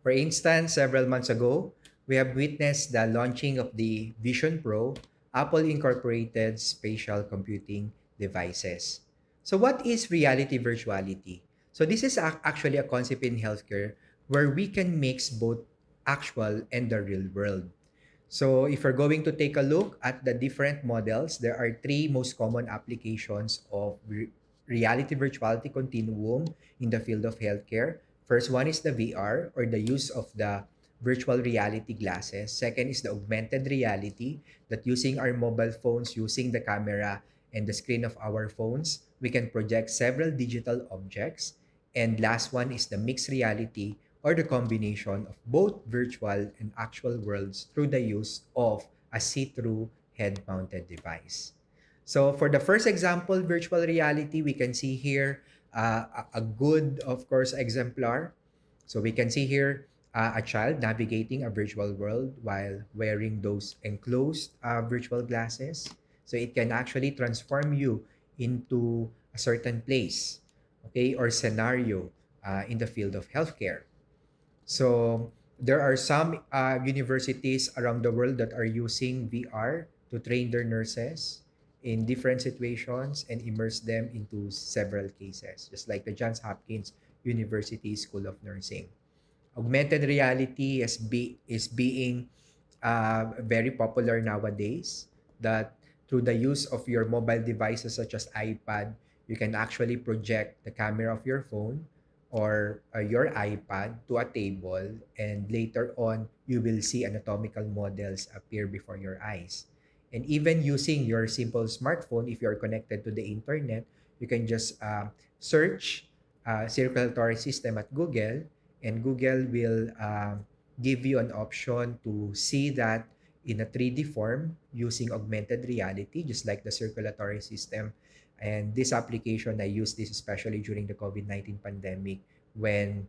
For instance, several months ago, we have witnessed the launching of the Vision Pro, Apple Incorporated spatial computing devices. So what is reality virtuality? So this is actually a concept in healthcare where we can mix both actual and the real world. So if we're going to take a look at the different models, there are three most common applications of reality virtuality continuum in the field of healthcare. First one is the VR, or the use of the virtual reality glasses. Second is the augmented reality, that using our mobile phones, using the camera and the screen of our phones, we can project several digital objects. And last one is the mixed reality, or the combination of both virtual and actual worlds through the use of a see-through head-mounted device. So for the first example, virtual reality, we can see here a good, of course, exemplar. So we can see here a child navigating a virtual world while wearing those enclosed virtual glasses. So it can actually transform you into a certain place, okay, or scenario in the field of healthcare. So there are some universities around the world that are using VR to train their nurses in different situations and immerse them into several cases, just like the Johns Hopkins University School of Nursing. Augmented reality is being very popular nowadays, that through the use of your mobile devices such as iPad, you can actually project the camera of your phone or your iPad to a table, and later on you will see anatomical models appear before your eyes. And even using your simple smartphone, if you're connected to the internet, you can just search circulatory system at Google, and Google will give you an option to see that in a 3D form using augmented reality, just like the circulatory system And this application, I used this especially during the COVID-19 pandemic when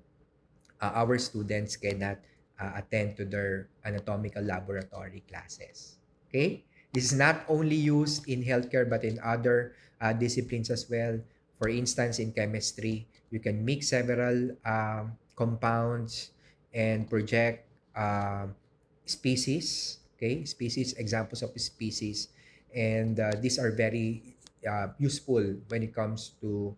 our students cannot attend to their anatomical laboratory classes. Okay? This is not only used in healthcare but in other disciplines as well. For instance, in chemistry, you can mix several compounds and project species. Okay? Species, examples of species. And these are very useful when it comes to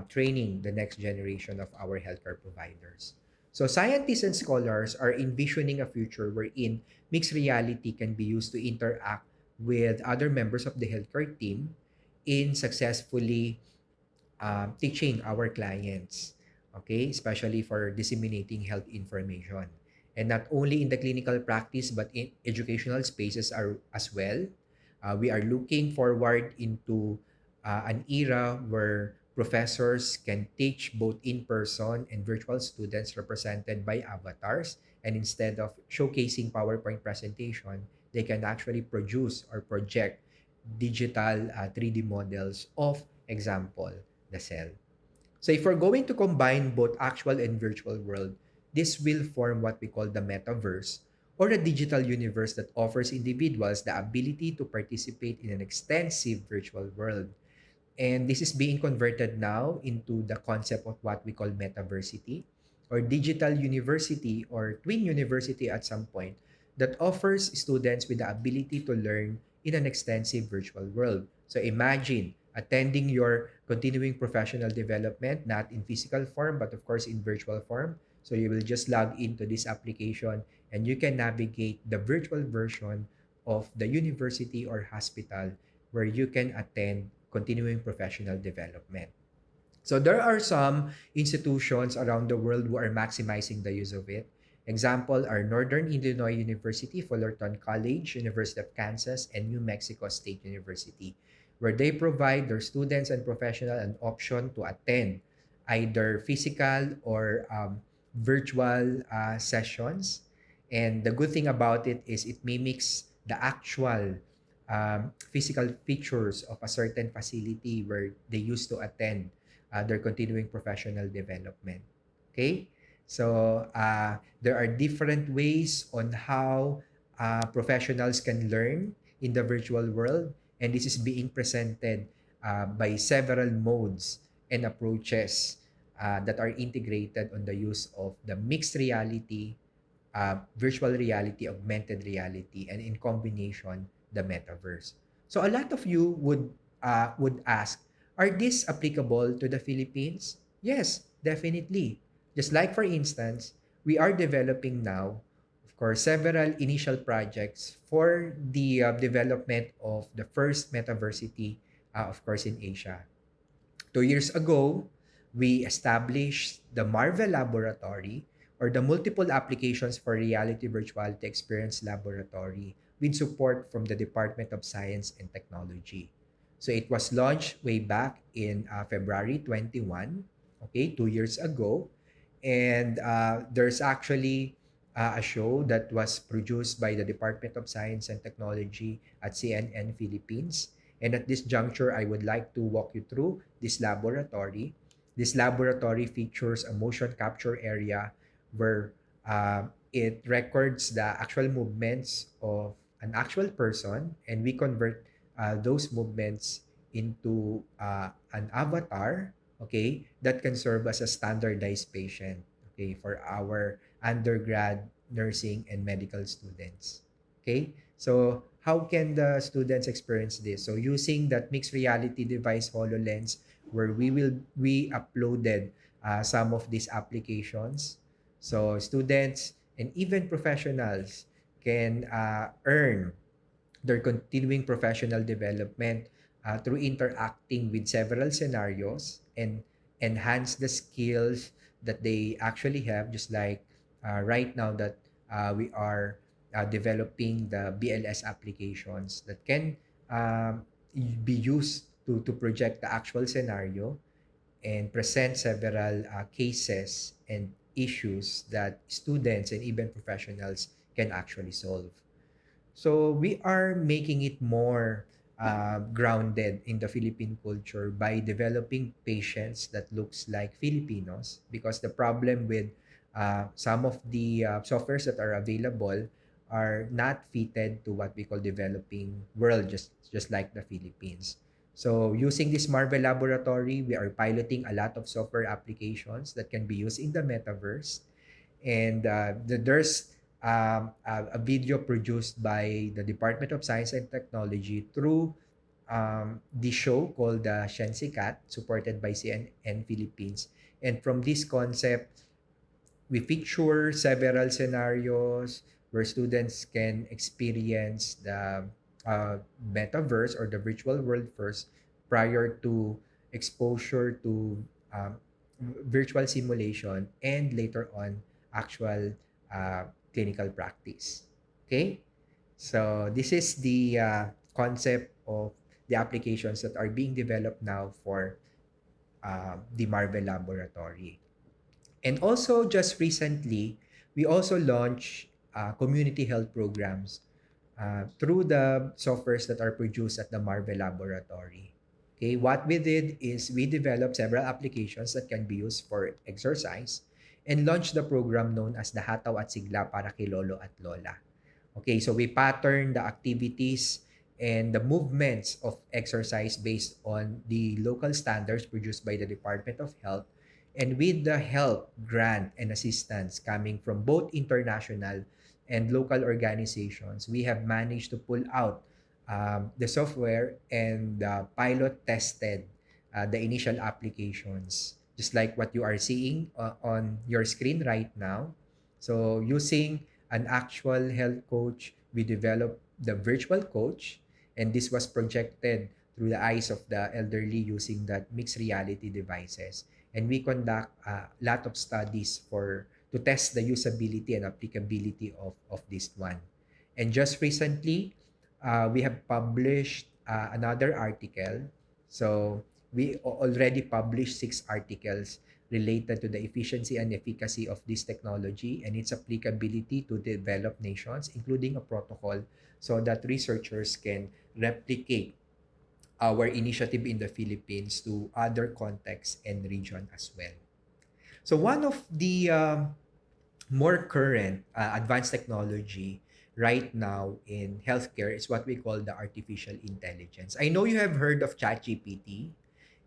training the next generation of our healthcare providers. So scientists and scholars are envisioning a future wherein mixed reality can be used to interact with other members of the healthcare team in successfully teaching our clients, okay, especially for disseminating health information. And not only in the clinical practice, but in educational spaces are as well. We are looking forward into an era where professors can teach both in person and virtual students represented by avatars. And instead of showcasing PowerPoint presentation, they can actually produce or project digital 3D models of example the cell. So if we're going to combine both actual and virtual world, this will form what we call the metaverse or a digital universe that offers individuals the ability to participate in an extensive virtual world. And this is being converted now into the concept of what we call metaversity or digital university or twin university at some point that offers students with the ability to learn in an extensive virtual world. So imagine attending your continuing professional development not in physical form but of course in virtual form. So you will just log into this application and you can navigate the virtual version of the university or hospital where you can attend continuing professional development. So there are some institutions around the world who are maximizing the use of it. Example are Northern Illinois University, Fullerton College, University of Kansas, and New Mexico State University, where they provide their students and professionals an option to attend either physical or virtual sessions. And the good thing about it is it mimics the actual physical features of a certain facility where they used to attend their continuing professional development. Okay? So there are different ways on how professionals can learn in the virtual world, and this is being presented by several modes and approaches that are integrated on the use of the mixed reality, virtual reality, augmented reality, and in combination, the metaverse. So a lot of you would ask, are these applicable to the Philippines? Yes, definitely. Just like for instance, we are developing now, of course, several initial projects for the development of the first metaversity, of course, in Asia. 2 years ago, we established the Marvel Laboratory or the Multiple Applications for Reality Virtuality Experience Laboratory with support from the Department of Science and Technology. So it was launched way back in February 21, okay, 2 years ago. And there's actually a show that was produced by the Department of Science and Technology at CNN Philippines. And at this juncture, I would like to walk you through this laboratory. This laboratory features a motion capture area where it records the actual movements of an actual person, and we convert those movements into an avatar, okay, that can serve as a standardized patient, okay, for our undergrad nursing and medical students. Okay, so how can the students experience this? So using that mixed reality device HoloLens, where we uploaded some of these applications, so students and even professionals can earn their continuing professional development through interacting with several scenarios and enhance the skills that they actually have, just like right now that we are developing the BLS applications that can um, be used to project the actual scenario and present several cases and issues that students and even professionals can actually solve. So we are making it more grounded in the Philippine culture by developing patients that looks like Filipinos, because the problem with some of the softwares that are available are not fitted to what we call developing world, just like the Philippines. So using this Marvel laboratory, we are piloting a lot of software applications that can be used in the metaverse. And there's a video produced by the Department of Science and Technology through the show called Shensi Cat, supported by CNN Philippines. And from this concept, we feature several scenarios where students can experience the metaverse or the virtual world first, prior to exposure to um, virtual simulation, and later on actual uh, clinical practice. Okay, so this is the concept of the applications that are being developed now for the Marvel Laboratory. And also, just recently, we also launched community health programs through the softwares that are produced at the Marvel Laboratory. Okay, what we did is we developed several applications that can be used for exercise and launched the program known as the Hataw at Sigla para kay Lolo at Lola. Okay, so we pattern the activities and the movements of exercise based on the local standards produced by the Department of Health, and with the help, grant, and assistance coming from both international and local organizations, we have managed to pull out the software and pilot tested the initial applications, just like what you are seeing on your screen right now. So using an actual health coach, we developed the virtual coach, and this was projected through the eyes of the elderly using that mixed reality devices. And we conduct a lot of studies for to test the usability and applicability of this one. And just recently, we have published another article. So we already published 6 articles related to the efficiency and efficacy of this technology and its applicability to developed nations, including a protocol so that researchers can replicate our initiative in the Philippines to other contexts and region as well. So one of the more current advanced technology right now in healthcare is what we call the artificial intelligence. I know you have heard of ChatGPT.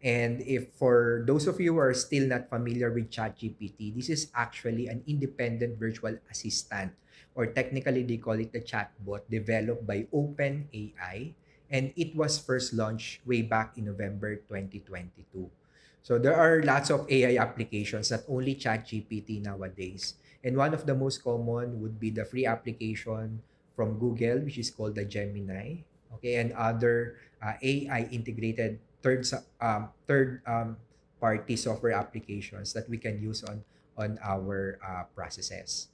And if for those of you who are still not familiar with ChatGPT, this is actually an independent virtual assistant, or technically they call it the chatbot, developed by OpenAI, and it was first launched way back in November 2022. So there are lots of AI applications, not only ChatGPT nowadays. And one of the most common would be the free application from Google, which is called the Gemini. Okay, and other AI integrated third party software applications that we can use on our processes.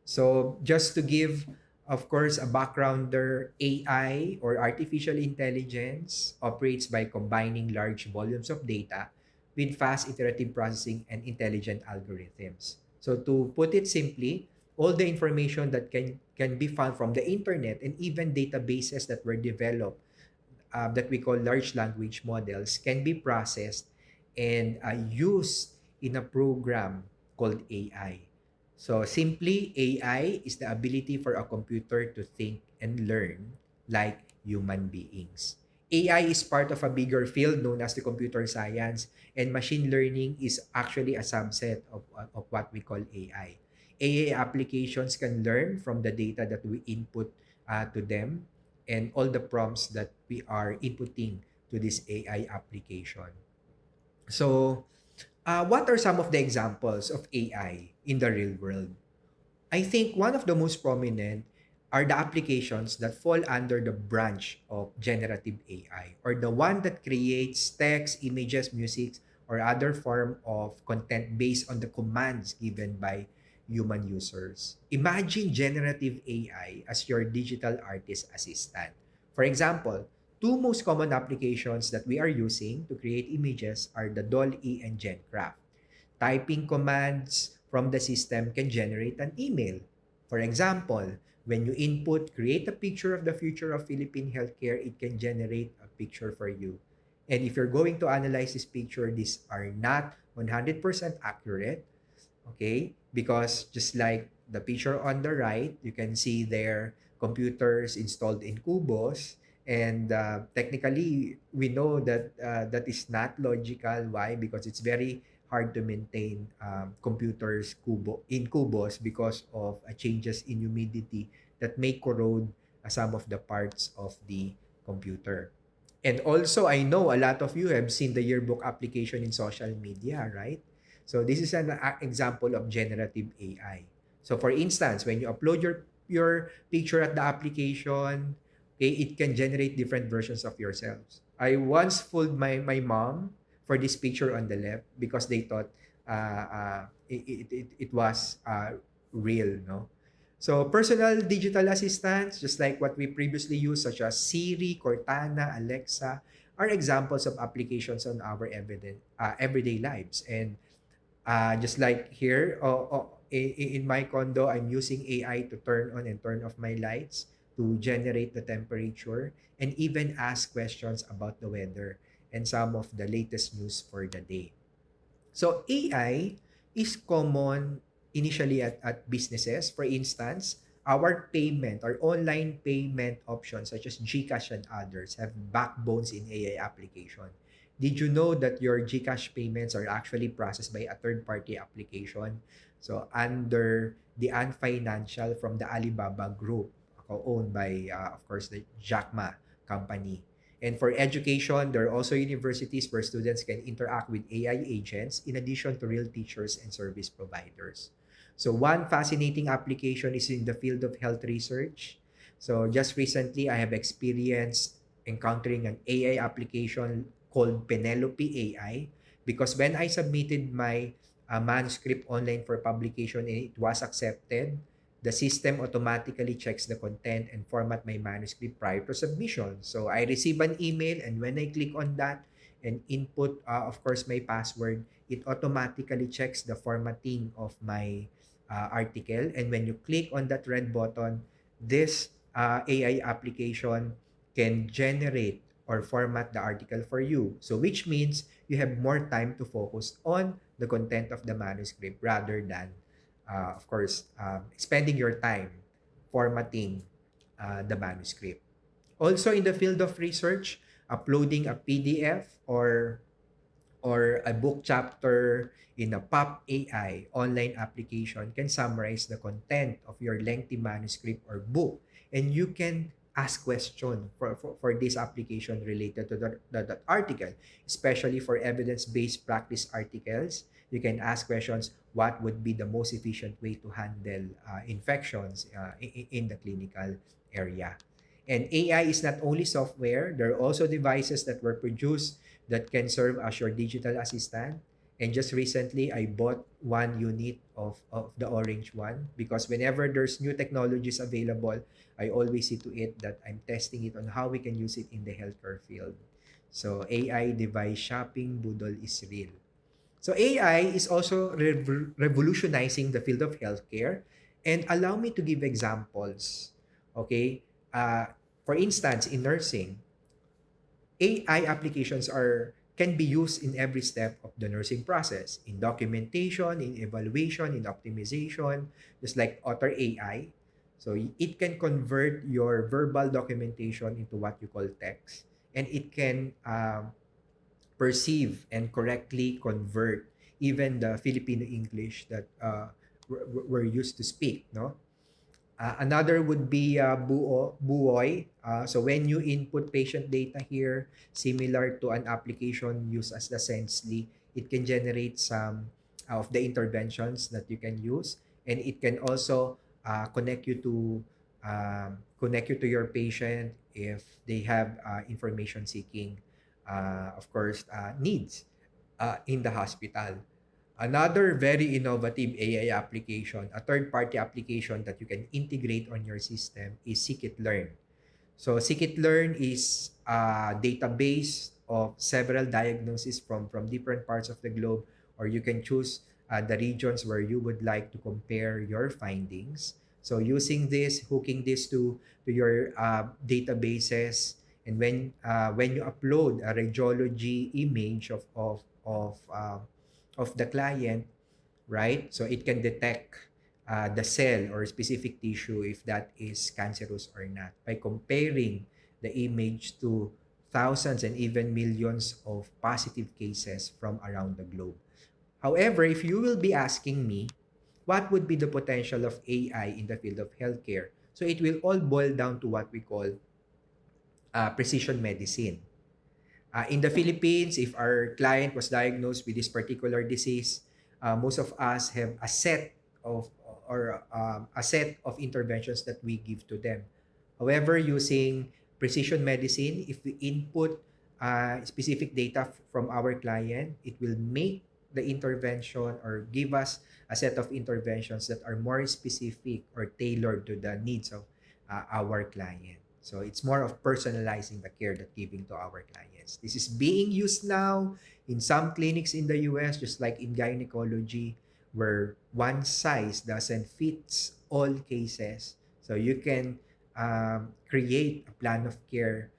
So just to give, of course, a backgrounder, AI or artificial intelligence operates by combining large volumes of data with fast iterative processing and intelligent algorithms. So to put it simply, all the information that can be found from the internet and even databases that were developed that we call large language models can be processed and used in a program called AI. So simply, AI is the ability for a computer to think and learn like human beings. AI is part of a bigger field known as the computer science, and machine learning is actually a subset of what we call AI. AI applications can learn from the data that we input to them and all the prompts that we are inputting to this AI application. So, what are some of the examples of AI in the real world? I think one of the most prominent are the applications that fall under the branch of generative AI, or the one that creates text, images, music, or other form of content based on the commands given by human users. Imagine generative AI as your digital artist assistant. For example, two most common applications that we are using to create images are the DALL-E and GenCraft. Typing commands from the system can generate an email. For example, when you input create a picture of the future of Philippine healthcare, it can generate a picture for you. And if you're going to analyze this picture, these are not 100% accurate, okay? Because just like the picture on the right, you can see their computers installed in Cubos, and technically we know that that is not logical. Why? Because it's very hard to maintain computers in Cubos because of changes in humidity that may corrode some of the parts of the computer. And also, I know a lot of you have seen the yearbook application in social media, right? So this is an example of generative AI. So for instance, when you upload your picture at the application, okay, it can generate different versions of yourselves. I once fooled my mom for this picture on the left because they thought it was real, no? So personal digital assistants, just like what we previously used, such as Siri, Cortana, Alexa, are examples of applications on our everyday lives. And just like here, in my condo, I'm using AI to turn on and turn off my lights, to generate the temperature, and even ask questions about the weather and some of the latest news for the day. So AI is common initially at businesses. For instance, our online payment options such as GCash and others have backbones in AI application. Did you know that your GCash payments are actually processed by a third-party application? So under the Ant Financial from the Alibaba Group, owned by, of course, the Jack Ma company. And for education, there are also universities where students can interact with AI agents in addition to real teachers and service providers. So one fascinating application is in the field of health research. So just recently, I have experienced encountering an AI application called Penelope AI, because when I submitted my manuscript online for publication and it was accepted, the system automatically checks the content and format my manuscript prior to submission. So I receive an email, and when I click on that and input, of course, my password, it automatically checks the formatting of my article. And when you click on that red button, this AI application can generate or format the article for you. So which means you have more time to focus on the content of the manuscript rather than of course, spending your time formatting the manuscript. Also, in the field of research, uploading a PDF or a book chapter in a pop AI online application can summarize the content of your lengthy manuscript or book. And you can ask questions for this application related to that article, especially for evidence-based practice articles. You can ask questions, what would be the most efficient way to handle infections in the clinical area. And AI is not only software, there are also devices that were produced that can serve as your digital assistant. And just recently, I bought one unit of the orange one because whenever there's new technologies available, I always see to it that I'm testing it on how we can use it in the healthcare field. So AI device shopping boodle is real. So AI is also revolutionizing the field of healthcare. And allow me to give examples. Okay? For instance, in nursing, AI applications can be used in every step of the nursing process, in documentation, in evaluation, in optimization, just like Otter AI. So it can convert your verbal documentation into what you call text, and it can perceive and correctly convert even the Filipino English that we're used to speak, no? Another would be Buoy. So when you input patient data here, similar to an application used as the Sensely, it can generate some of the interventions that you can use, and it can also connect you to your patient if they have information seeking, of course, needs in the hospital. Another very innovative AI application, a third-party application that you can integrate on your system is Scikit-learn. So Scikit-learn is a database of several diagnoses from different parts of the globe, or you can choose the regions where you would like to compare your findings. So using this, hooking this to your databases, And when you upload a radiology image of the client, right? So it can detect the cell or specific tissue if that is cancerous or not by comparing the image to thousands and even millions of positive cases from around the globe. However, if you will be asking me, what would be the potential of AI in the field of healthcare? So it will all boil down to what we call precision medicine. In the Philippines, if our client was diagnosed with this particular disease, most of us have a set of a set of interventions that we give to them. However, using precision medicine, if we input specific data from our client, it will make the intervention or give us a set of interventions that are more specific or tailored to the needs of our client. So it's more of personalizing the care that giving to our clients. This is being used now in some clinics in the US, just like in gynecology, where one size doesn't fit all cases. So you can create a plan of care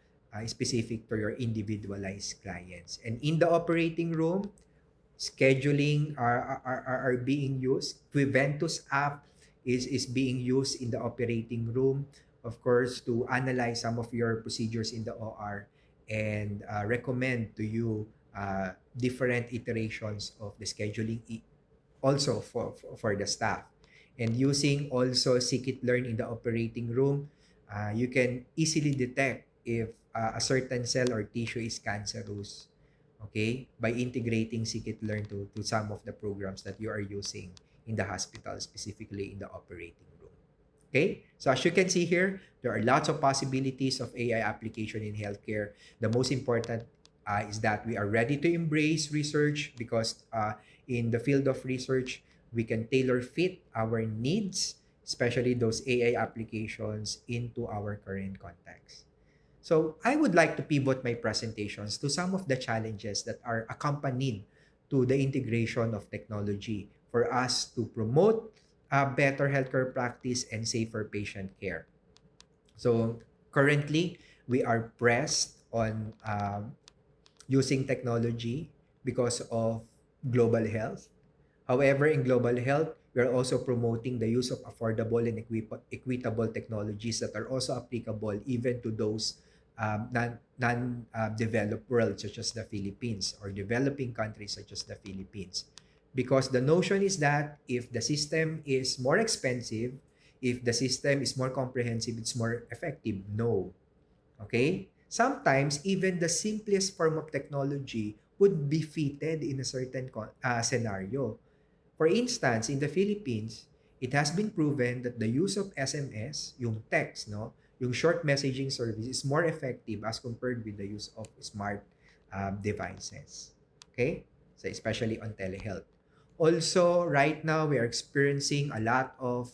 specific to your individualized clients. And in the operating room, scheduling are being used. Preventus app is being used in the operating room, of course, to analyze some of your procedures in the OR and recommend to you different iterations of the scheduling also for the staff. And using also scikit-learn in the operating room, you can easily detect if a certain cell or tissue is cancerous, okay, by integrating scikit-learn to some of the programs that you are using in the hospital, specifically in the operating room. Okay, so as you can see here, there are lots of possibilities of AI application in healthcare. The most important is that we are ready to embrace research because in the field of research, we can tailor fit our needs, especially those AI applications, into our current context. So I would like to pivot my presentations to some of the challenges that are accompanied to the integration of technology for us to promote a better healthcare practice and safer patient care. So currently, we are pressed on using technology because of global health. However, in global health, we are also promoting the use of affordable and equitable technologies that are also applicable even to those non-developed world such as the Philippines or developing countries such as the Philippines. Because the notion is that if the system is more expensive, if the system is more comprehensive, it's more effective. No. Okay? Sometimes even the simplest form of technology would be fitted in a certain scenario. For instance, in the Philippines, it has been proven that the use of SMS, yung text, no, yung short messaging service is more effective as compared with the use of smart devices. Okay? So especially on telehealth. Also, right now, we are experiencing a lot of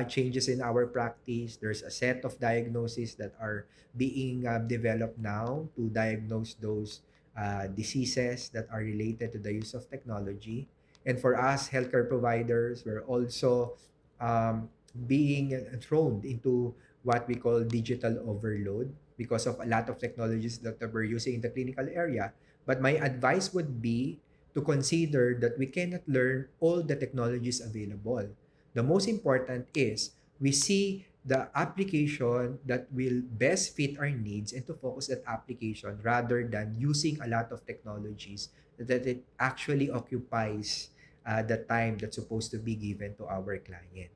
changes in our practice. There's a set of diagnoses that are being developed now to diagnose those diseases that are related to the use of technology. And for us, healthcare providers, we're also being thrown into what we call digital overload because of a lot of technologies that we're using in the clinical area. But my advice would be to consider that we cannot learn all the technologies available. The most important is we see the application that will best fit our needs and to focus that application rather than using a lot of technologies that it actually occupies the time that's supposed to be given to our client.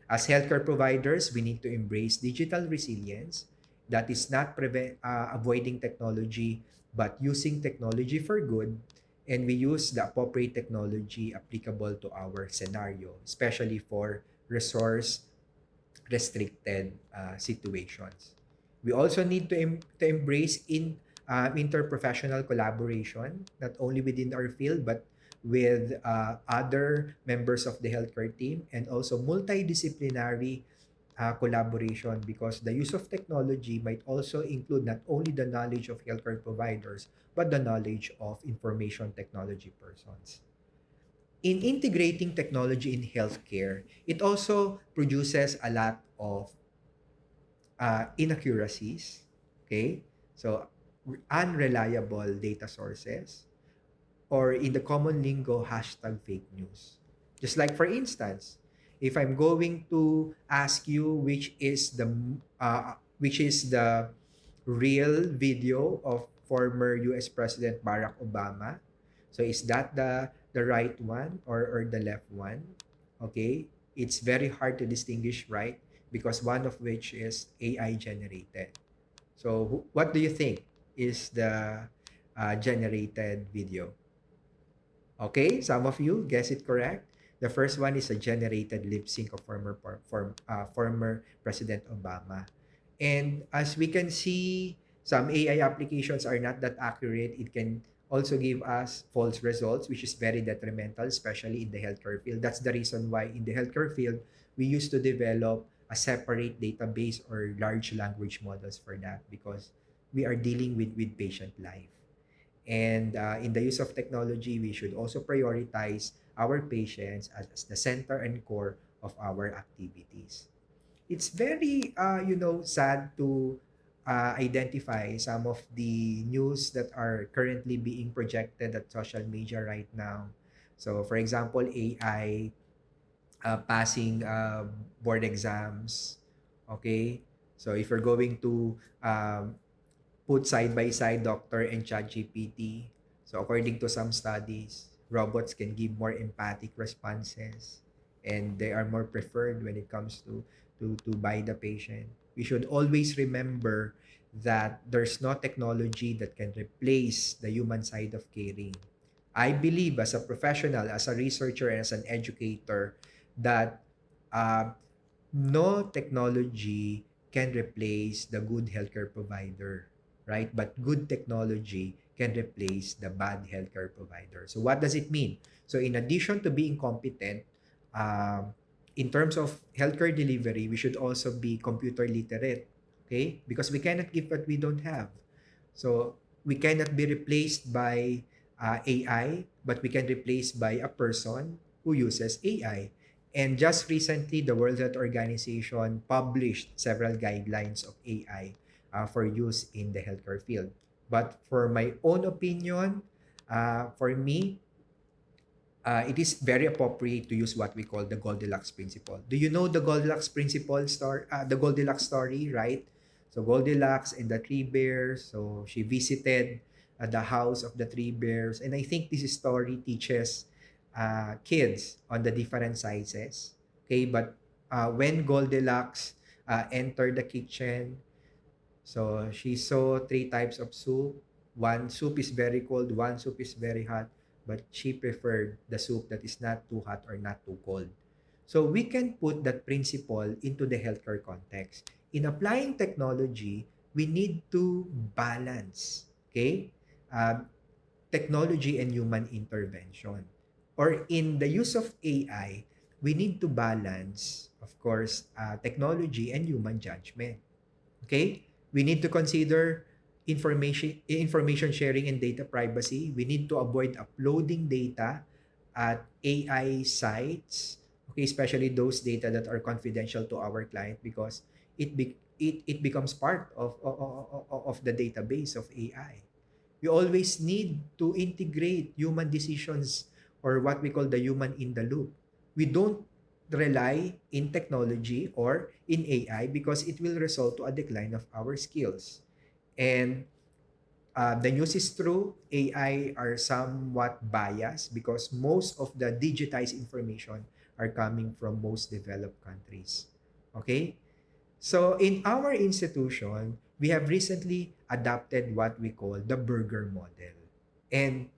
As healthcare providers, we need to embrace digital resilience. That is not avoiding technology, but using technology for good. And we use the appropriate technology applicable to our scenario, especially for resource restricted situations. We also need to embrace interprofessional collaboration, not only within our field, but with other members of the healthcare team and also multidisciplinary collaboration because the use of technology might also include not only the knowledge of healthcare providers, but the knowledge of information technology persons. In integrating technology in healthcare, it also produces a lot of inaccuracies. Okay? So, unreliable data sources, or in the common lingo, hashtag fake news. Just like, for instance, if I'm going to ask you which is the real video of former US President Barack Obama, so is that the right one, or the left one? Okay, it's very hard to distinguish, right? Because one of which is AI generated. So what do you think is the generated video? Okay, some of you guess it correct. The first one is a generated lip sync of former President Obama. And as we can see, some AI applications are not that accurate. It can also give us false results, which is very detrimental, especially in the healthcare field. That's the reason why in the healthcare field, we used to develop a separate database or large language models for that, because we are dealing with patient life. And in the use of technology, we should also prioritize our patients as the center and core of our activities. It's very, sad to identify some of the news that are currently being projected at social media right now. So, for example, AI passing board exams. Okay, so if you're going to put side by side doctor and ChatGPT. So according to some studies, robots can give more empathic responses, and they are more preferred when it comes to by the patient. We should always remember that there's no technology that can replace the human side of caring. I believe as a professional, as a researcher, and as an educator, that uh, no technology can replace the good healthcare provider, right? But good technology can replace the bad healthcare provider. So what does it mean? So in addition to being competent, um, in terms of healthcare delivery, we should also be computer literate, okay? Because we cannot give what we don't have. So we cannot be replaced by AI, but we can replace by a person who uses AI. And just recently, the World Health Organization published several guidelines of AI for use in the healthcare field. But for my own opinion, for me, it is very appropriate to use what we call the Goldilocks principle. Do you know the Goldilocks principle story? The Goldilocks story, right? So Goldilocks and the three bears. So she visited the house of the three bears, and I think this story teaches kids on the different sizes. Okay, but when Goldilocks entered the kitchen, so she saw three types of soup. One soup is very cold, one soup is very hot, but she preferred the soup that is not too hot or not too cold. So we can put that principle into the healthcare context. In applying technology, we need to balance, okay? Um, Technology and human intervention. Or in the use of AI, we need to balance, of course, technology and human judgment. Okay, we need to consider information sharing and data privacy. We need to avoid uploading data at AI sites, okay, especially those data that are confidential to our client, because it becomes part of the database of AI. We always need to integrate human decisions, or what we call the human in the loop. We don't rely in technology or in AI because it will result to a decline of our skills. And the news is true. AI are somewhat biased because most of the digitized information are coming from most developed countries. Okay? So in our institution, we have recently adopted what we call the burger model. And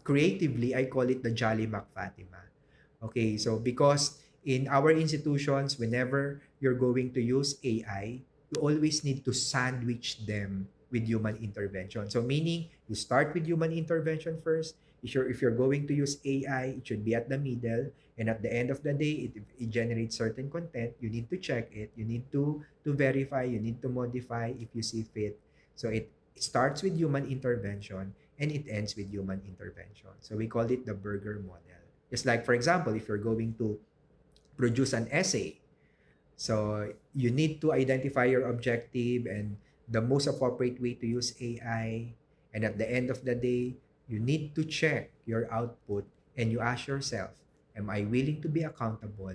creatively, I call it the Jolly McFatima. Okay, so because in our institutions, whenever you're going to use AI, you always need to sandwich them with human intervention. So meaning you start with human intervention first. If you're going to use AI, it should be at the middle. And at the end of the day, it generates certain content. You need to check it. You need to verify. You need to modify if you see fit. So it starts with human intervention and it ends with human intervention. So we call it the burger model. Just like, for example, if you're going to produce an essay, so you need to identify your objective and the most appropriate way to use AI. And at the end of the day, you need to check your output and you ask yourself, am I willing to be accountable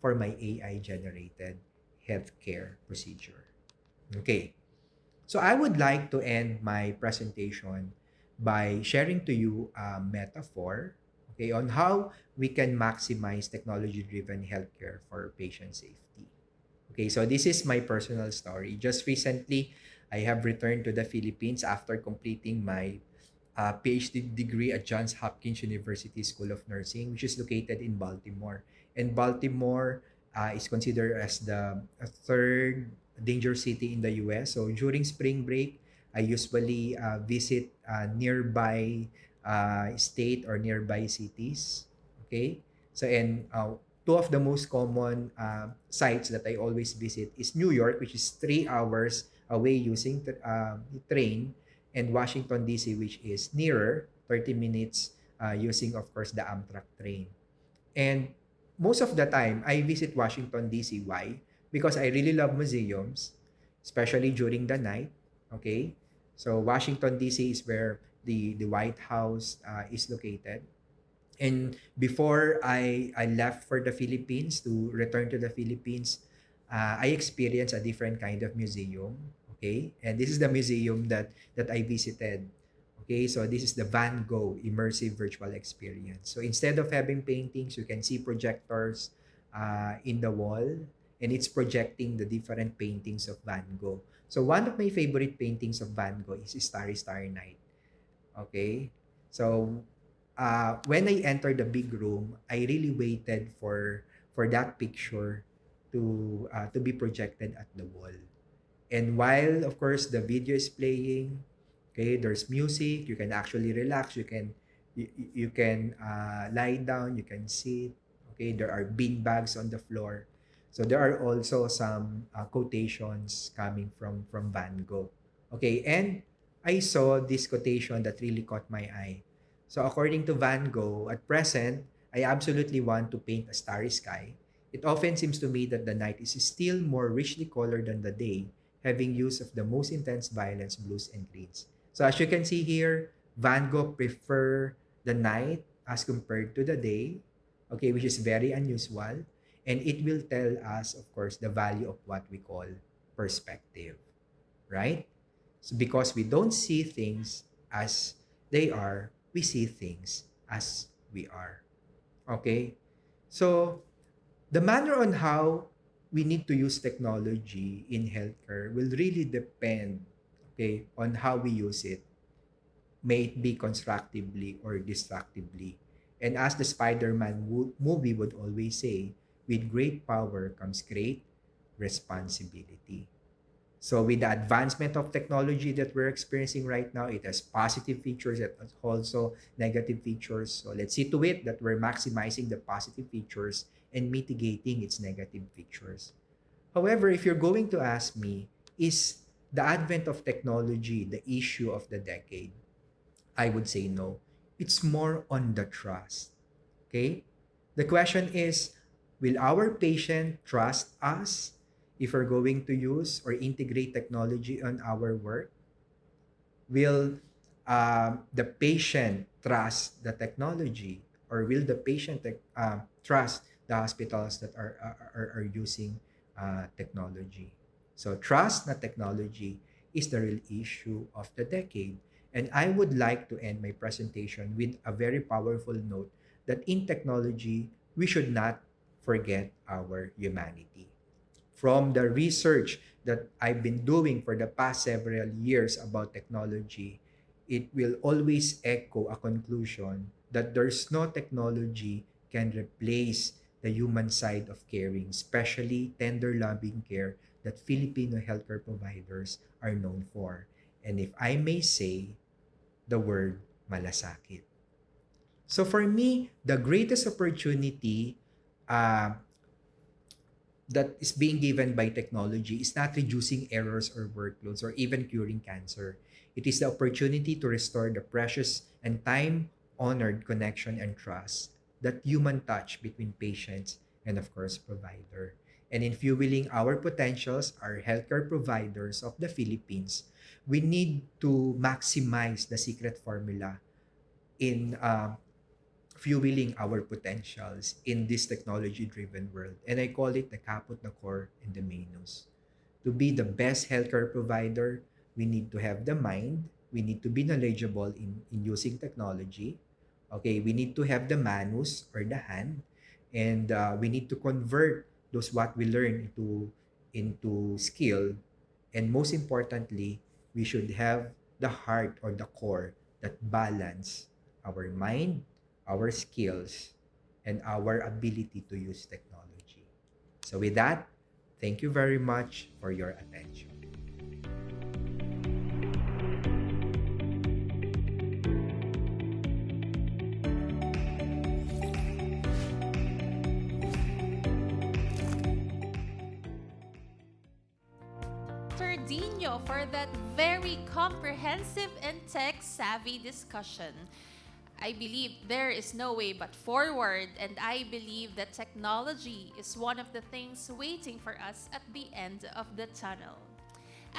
for my AI generated healthcare procedure? Okay. So I would like to end my presentation by sharing to you a metaphor, okay, on how we can maximize technology-driven healthcare for patient safety. Okay, so this is my personal story. Just recently, I have returned to the Philippines after completing my PhD degree at Johns Hopkins University School of Nursing, which is located in Baltimore. And Baltimore is considered as the third danger city in the US. So during spring break, I usually visit nearby state or nearby cities. Okay, so and two of the most common sites that I always visit is New York, which is 3 hours away using train, and Washington, D.C., which is nearer, 30 minutes using, of course, the Amtrak train. And most of the time, I visit Washington, D.C. Why? Because I really love museums, especially during the night. Okay? So, Washington, D.C. is where the White House is located. And before I left for the Philippines to return to the Philippines, I experienced a different kind of museum. Okay, and this is the museum that I visited. Okay, so this is the Van Gogh immersive virtual experience. So instead of having paintings, you can see projectors in the wall, and it's projecting the different paintings of Van Gogh. So one of my favorite paintings of Van Gogh is Starry Starry Night. Okay. So when I entered the big room, I really waited for that picture to be projected at the wall. And while of course the video is playing, okay, there's music, you can actually relax, you can lie down, you can sit, okay, there are bean bags on the floor. So there are also some quotations coming from Van Gogh. Okay, and I saw this quotation that really caught my eye. So according to Van Gogh, at present, I absolutely want to paint a starry sky. It often seems to me that the night is still more richly colored than the day, having use of the most intense violence, blues and greens. So as you can see here, Van Gogh prefer the night as compared to the day, okay, which is very unusual. And it will tell us, of course, the value of what we call perspective, right? So because we don't see things as they are, we see things as we are. Okay? So the manner on how we need to use technology in healthcare will really depend, okay, on how we use it, may it be constructively or destructively. And as the Spider-Man movie would always say, with great power comes great responsibility. So with the advancement of technology that we're experiencing right now, it has positive features and also negative features. So let's see to it that we're maximizing the positive features and mitigating its negative features. However, if you're going to ask me, is the advent of technology the issue of the decade? I would say no. It's more on the trust. Okay? The question is, will our patient trust us if we're going to use or integrate technology on our work? Will the patient trust the technology, or will the patient trust the hospitals that are using technology? So trust, not technology, is the real issue of the decade. And I would like to end my presentation with a very powerful note that in technology, we should not forget our humanity. From the research that I've been doing for the past several years about technology, it will always echo a conclusion that there's no technology can replace the human side of caring, especially tender loving care that Filipino healthcare providers are known for. And if I may say the word malasakit. So for me, the greatest opportunity uh, that is being given by technology is not reducing errors or workloads or even curing cancer. It is the opportunity to restore the precious and time honored connection and trust, that human touch between patients and, of course, provider. And in fueling our potentials, our healthcare providers of the Philippines, we need to maximize the secret formula in fueling our potentials in this technology driven world. And I call it the caput, the core, and the manus. To be the best healthcare provider, we need to have the mind, we need to be knowledgeable in using technology. Okay, we need to have the manus or the hand, and we need to convert those what we learn into skill. And most importantly, we should have the heart or the core that balance our mind, our skills, and our ability to use technology. So with that, thank you very much for your attention.
Tardino for that very comprehensive and tech savvy discussion. I believe there is no way but forward, and I believe that technology is one of the things waiting for us at the end of the tunnel.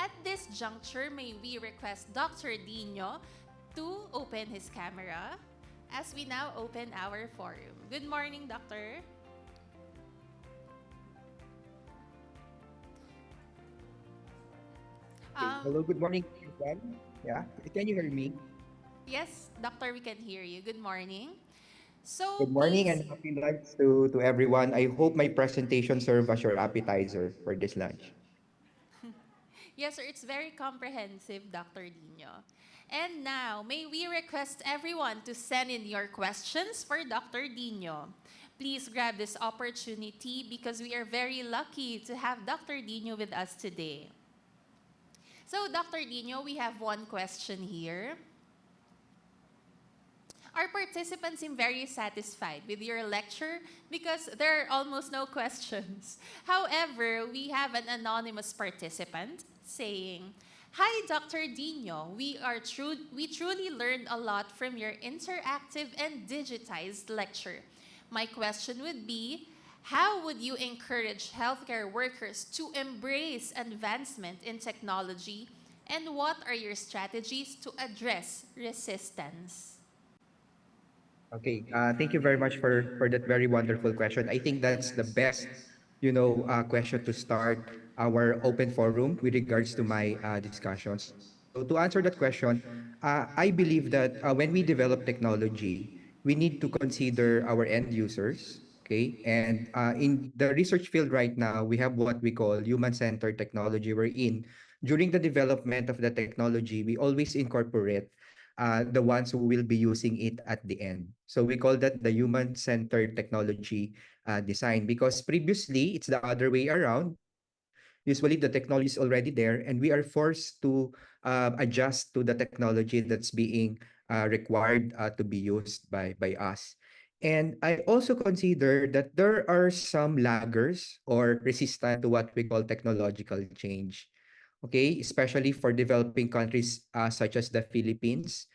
At this juncture, may we request Dr. Dino to open his camera as we now open our forum. Good morning, Doctor.
Okay. Hello, good morning, everyone. Yeah, can you hear me?
Yes, Doctor, we can hear you. Good morning. So
Good morning
please,
and happy lunch to everyone. I hope my presentation serve as your appetizer for this lunch.
yes, sir, it's very comprehensive, Dr. Dino. And now, may we request everyone to send in your questions for Dr. Dino. Please grab this opportunity because we are very lucky to have Dr. Dino with us today. So, Dr. Dino, we have one question here. Our participants seem very satisfied with your lecture because there are almost no questions. However, we have an anonymous participant saying, "Hi, Dr. Dino. We truly learned a lot from your interactive and digitized lecture. My question would be, how would you encourage healthcare workers to embrace advancement in technology, and what are your strategies to address resistance?"
Okay, thank you very much for that very wonderful question. I think that's the best, question to start our open forum with regards to my discussion. So to answer that question, I believe that when we develop technology, we need to consider our end users. Okay, and in the research field right now, we have what we call human-centered technology. Wherein during the development of the technology, we always incorporate the ones who will be using it at the end. So we call that the human-centered technology design, because previously it's the other way around. Usually the technology is already there and we are forced to adjust to the technology that's being required to be used by us. And I also consider that there are some laggers or resistant to what we call technological change. Okay, especially for developing countries such as the Philippines.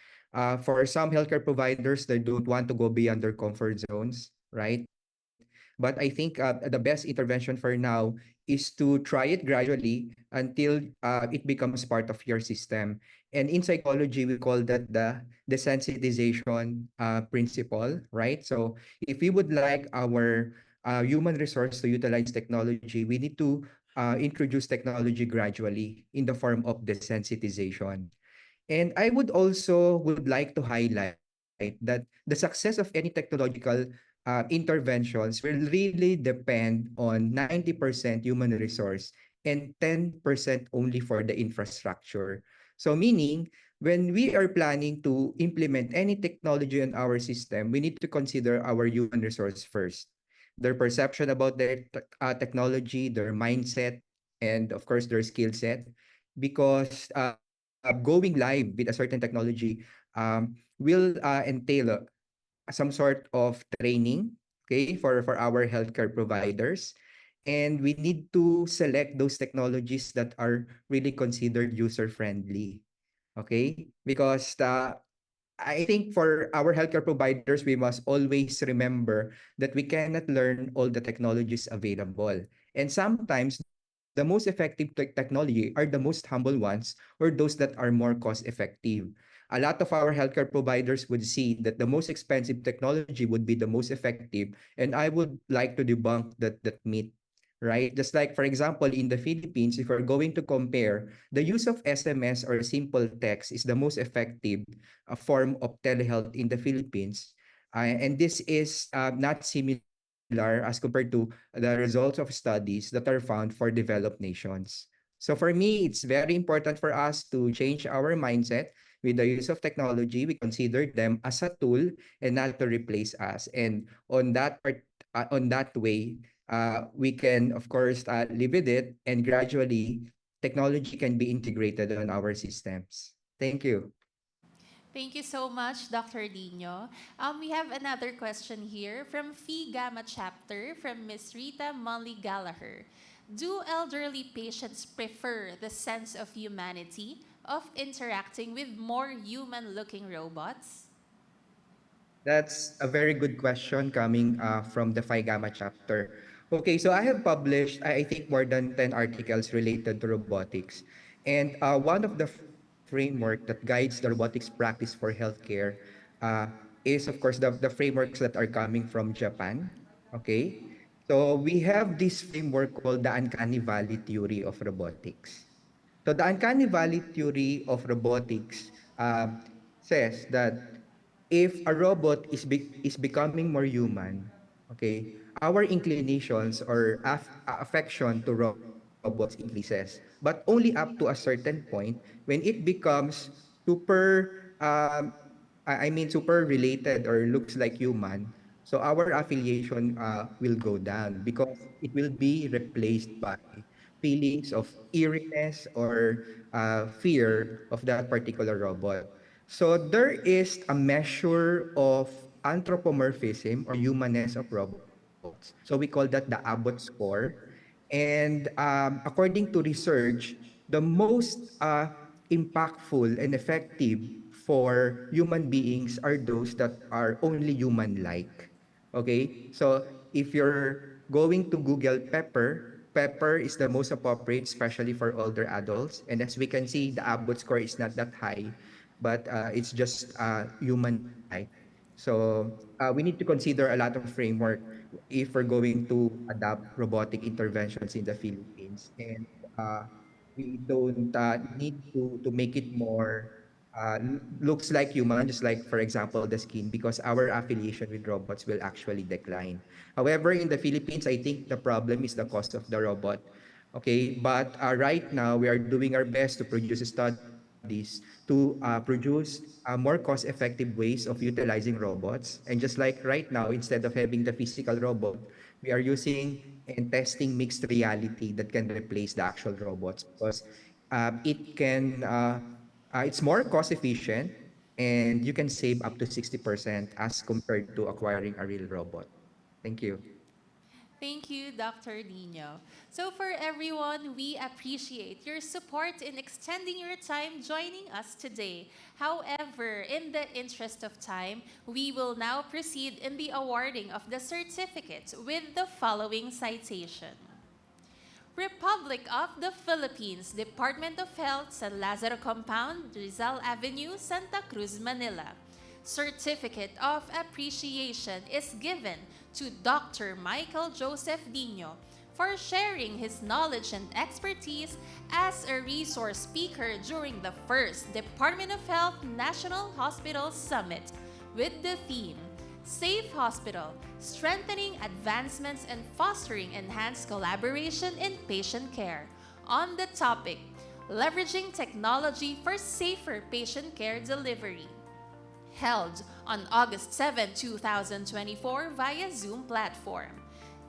For some healthcare providers, they don't want to go beyond their comfort zones, right? But I think the best intervention for now is to try it gradually until it becomes part of your system. And in psychology, we call that the desensitization principle, right? So if we would like our human resource to utilize technology, we need to introduce technology gradually in the form of desensitization. And I would also would like to highlight that the success of any technological interventions will really depend on 90% human resource and 10% only for the infrastructure. So meaning, when we are planning to implement any technology in our system, we need to consider our human resource first. Their perception about their technology, their mindset, and of course their skill set. Because going live with a certain technology will entail some sort of training, okay, for our healthcare providers. And we need to select those technologies that are really considered user friendly. Okay, because I think for our healthcare providers, we must always remember that we cannot learn all the technologies available. And sometimes the most effective technology are the most humble ones or those that are more cost effective. A lot of our healthcare providers would see that the most expensive technology would be the most effective, and I would like to debunk that myth, right? Just like, for example, in the Philippines, if we're going to compare, the use of SMS or simple text is the most effective form of telehealth in the Philippines. And this is not similar as compared to the results of studies that are found for developed nations. So for me, it's very important for us to change our mindset with the use of technology. We consider them as a tool and not to replace us. And on that way, we can, of course, live with it, and gradually, technology can be integrated on our systems. Thank you.
Thank you so much, Dr. Dino. We have another question here from Phi Gamma Chapter from Miss Rita Molly Gallagher. Do elderly patients prefer the sense of humanity of interacting with more human looking robots?
That's a very good question coming from the Phi Gamma chapter. Okay, so I have published, I think, more than 10 articles related to robotics. And one of the framework that guides the robotics practice for healthcare uh, is, of course, the frameworks that are coming from Japan. Okay, so we have this framework called the uncanny valley theory of robotics. So the uncanny valley theory of robotics says that if a robot is becoming more human, okay, our inclinations or affection to robots increases, but only up to a certain point when it becomes super I mean super related or looks like human. So our affiliation will go down because it will be replaced by feelings of eeriness or fear of that particular robot. So there is a measure of anthropomorphism or humanness of robots. So we call that the Abbott score. And according to research, the most impactful and effective for human beings are those that are only human-like. Okay? So if you're going to Google Pepper, Pepper is the most appropriate, especially for older adults. And as we can see, the Abbott score is not that high, but it's just human-like. So we need to consider a lot of framework if we're going to adopt robotic interventions in the Philippines. And uh, we don't need to make it more looks like human, just like, for example, the skin, because our affiliation with robots will actually decline. However, in the Philippines, I think the problem is the cost of the robot. Okay, but right now we are doing our best to produce studies to produce more cost-effective ways of utilizing robots. And just like right now, instead of having the physical robot, we are using and testing mixed reality that can replace the actual robots because it's more cost efficient and you can save up to 60% as compared to acquiring a real robot. Thank you.
Thank you, Dr. Nino. So, for everyone, we appreciate your support in extending your time joining us today. However, in the interest of time, we will now proceed in the awarding of the certificate with the following citation. Republic of the Philippines, Department of Health, San Lazaro Compound, Rizal Avenue, Santa Cruz, Manila. Certificate of Appreciation is given to Dr. Michael Joseph Dino for sharing his knowledge and expertise as a resource speaker during the first Department of Health National Hospital Summit with the theme Safe Hospital, Strengthening Advancements and Fostering Enhanced Collaboration in Patient Care. On the topic, Leveraging Technology for Safer Patient Care Delivery. Held on August 7, 2024 via Zoom platform.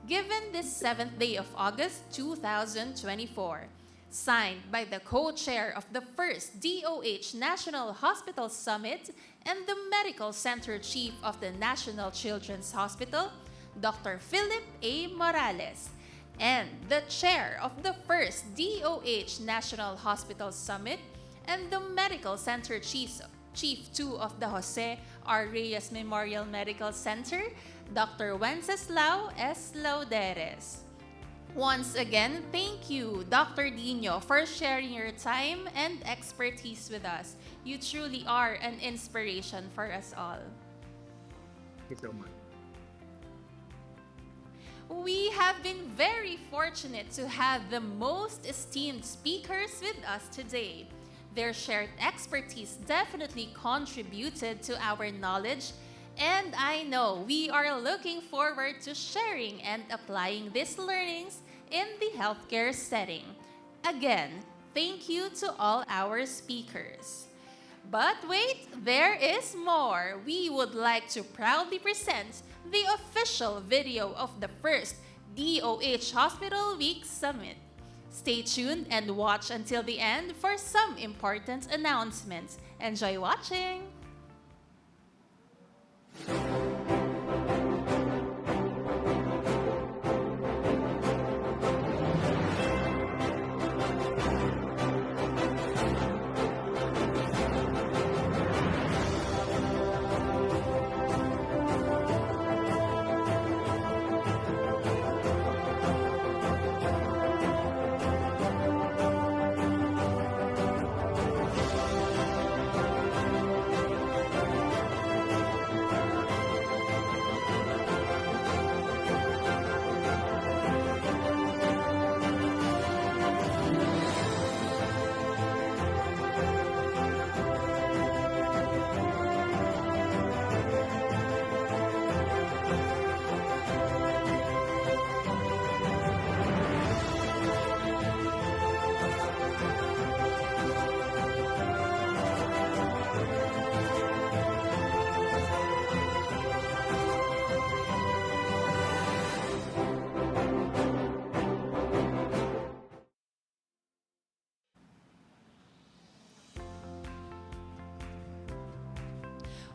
Given this 7th day of August 2024. Signed by the co-chair of the first DOH National Hospital Summit and the Medical Center Chief of the National Children's Hospital, Dr. Philip A. Morales, and the chair of the first DOH National Hospital Summit and the Medical Center Chief 2 of the Jose R. Reyes Memorial Medical Center, Dr. Wenceslao S. Lauderes. Once again, thank you, Dr. Dino, for sharing your time and expertise with us. You truly are an inspiration for us all.
Thank you so much.
We have been very fortunate to have the most esteemed speakers with us today. Their shared expertise definitely contributed to our knowledge, and I know we are looking forward to sharing and applying these learnings in the healthcare setting. Again, thank you to all our speakers. But wait, there is more. We would like to proudly present the official video of the first DOH Hospital Week Summit. Stay tuned and watch until the end for some important announcements. Enjoy watching!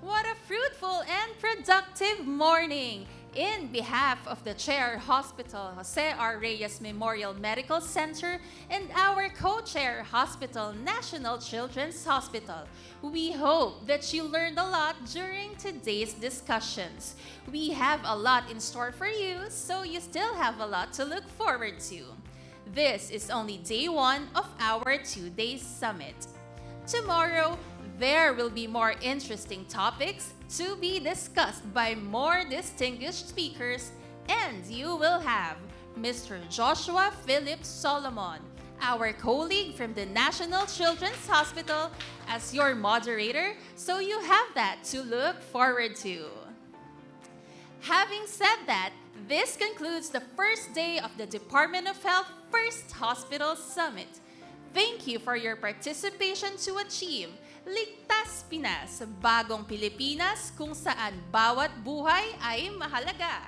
What a fruitful and productive morning! In behalf of the Chair Hospital, Jose R. Reyes Memorial Medical Center, and our co-chair hospital, National Children's Hospital, we hope that you learned a lot during today's discussions. We have a lot in store for you, so you still have a lot to look forward to. This is only day one of our 2-day summit. Tomorrow, there will be more interesting topics to be discussed by more distinguished speakers, and you will have Mr. Joshua Philip Solomon, our colleague from the National Children's Hospital, as your moderator, so you have that to look forward to. Having said that, this concludes the first day of the Department of Health First Hospital Summit. Thank you for your participation to achieve Ligtas Pinas, bagong Pilipinas kung saan bawat buhay ay mahalaga.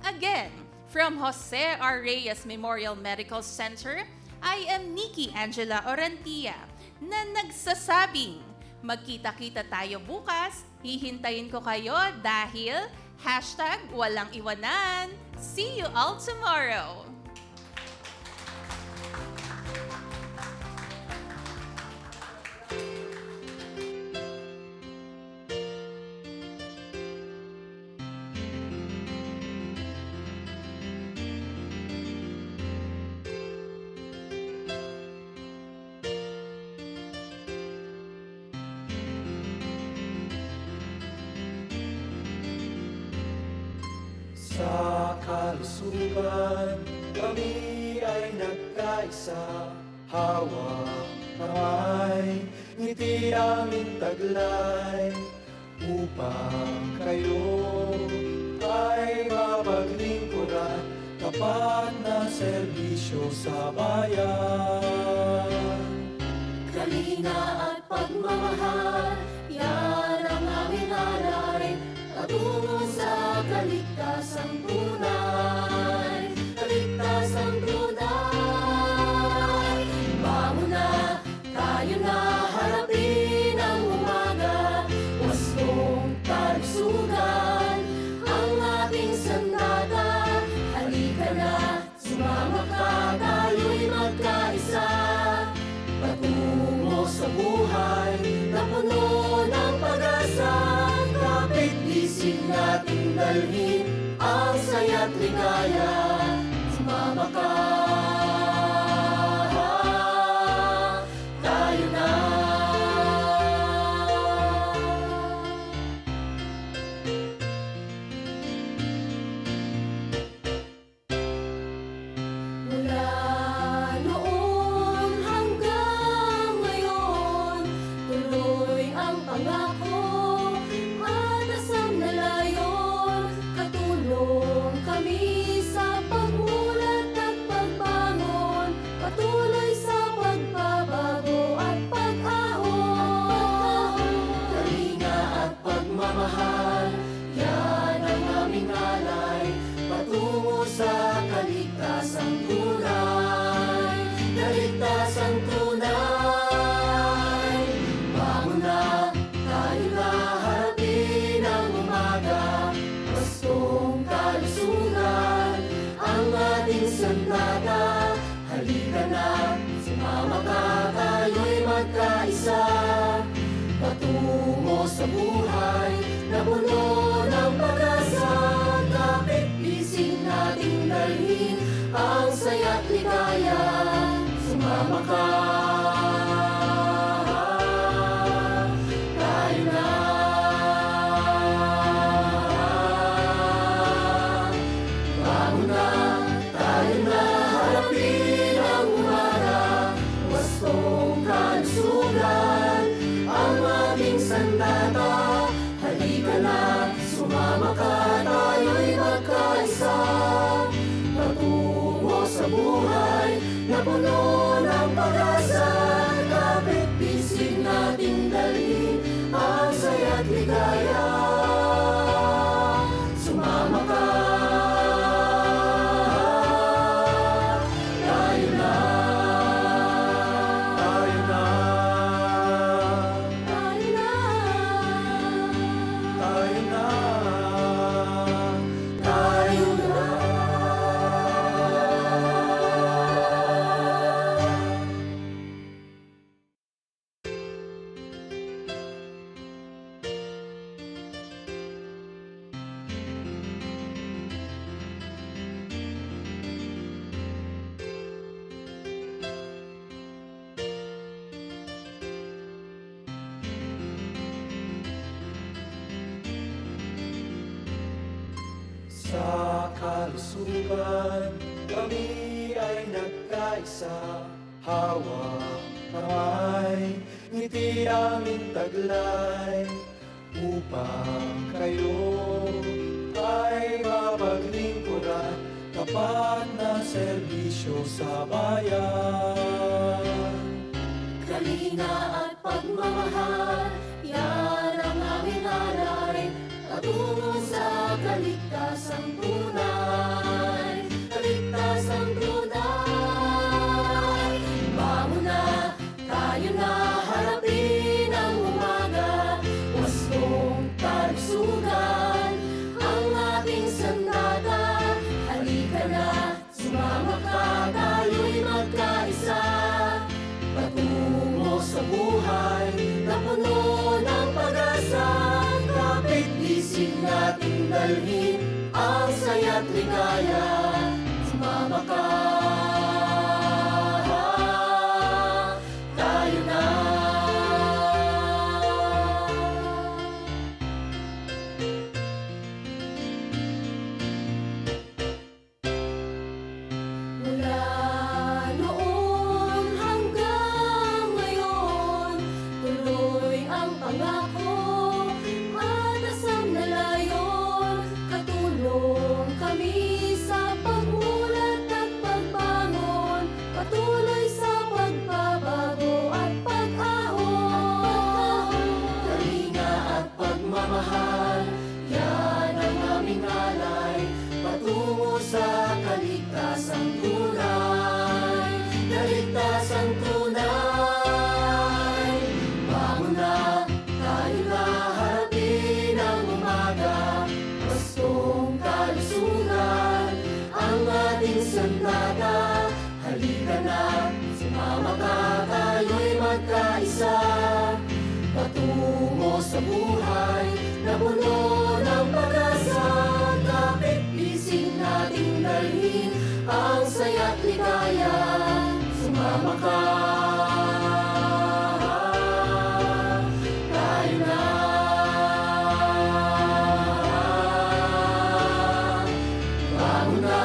Again, from Jose R. Reyes Memorial Medical Center, I am Nikki Angela Orantia na nagsasabing, magkita-kita tayo bukas, hihintayin ko kayo dahil #walang iwanan. See you all tomorrow!
Sa kalusugan, kami ay nagkaisa. Hawak kamay, ngiti aming taglay, upang kayo ay mapaglingkuran, tapat na serbisyo sa bayan.
Kalinga at pagmamahal, yan ang aming alay, patungo sa kaligtasang tunay, kaligtasang tunay. Bangon na, tayo na harapin ang umaga, wastong kalusugan, ang ating sandata. Halika na, sumama ka, tayo'y magkaisa, patungo sa buhay na puno ng pag-asa. Kapit-isip nating dalhin ang saya't ligaya. Sumama ka, kaligtasang tunay, kaligtasang tunay. Bangon na, tayo na harapin ang umaga, wastong kalusugan ang ating sandata. Halika na, sumama ka, tayo'y magkaisa, patungo sa buhay na puno ng pag-asa. Kapit-bisig nating dalhin ang saya't ligaya. Sumama ka, tayo na. Bangon na, tayo na harapin ang umaga, wastong kalusugan ang ating sandata. Halika na, sumama ka, tayo'y magkaisa, patungo sa buhay na puno ng pag-asa. Kapit-bisig nating dalhin ang saya't ligaya. Sumama ka, tayo na.
Tayo na,
Tayo na.
tayo na,
Tayo na.
sa kalusugan kami ay nagkaisa. Hawak kamay, ngiti aming taglay, upang kayo ay mapaglingkuran, tapat na serbisyo sa bayan.
Kalinga at pagmamahal, yan ang aming alay, patungo sa kaligtasang tunay, kaligtasang tunay. Bangon na, tayo na harapin ang umaga, wastong kalusugan ang ating sandata. Halika na, sumama ka, tayo'y magkaisa, patungo sa buhay na puno ng pag-asa. Kapit-bisig nating dalhin ang saya't ligaya. Sumama ka, tayo na. Mula noon hanggang ngayon, tuloy ang pangako at asam na layon. Katulong kami sa pagmulat at pagbangon, patuloy sa pagbabago at pag-ahon. Kalinga at pagmamahal, yan ang aming alay, patungo sa kaligtasang tunay, kaligtasang tunay. Bangon na, tayo na harapin ang umaga, wastong kalusugan ang ating sandata. Halika na, sumama ka, tayo'y magkaisa, patungo sa buhay na puno ng pag-asa. Kapit-bisig nating dalhin ang saya't ligaya. Sumama ka, tayo na. Bangon na,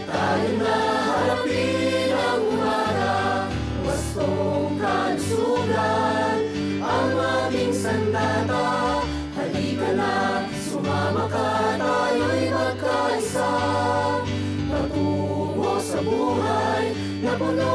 tayo na harapin ang umaga, wastong kalusugan ang ating sandata. Halika na, sumama ka, tayo'y magkaisa, patungo sa buhay na puno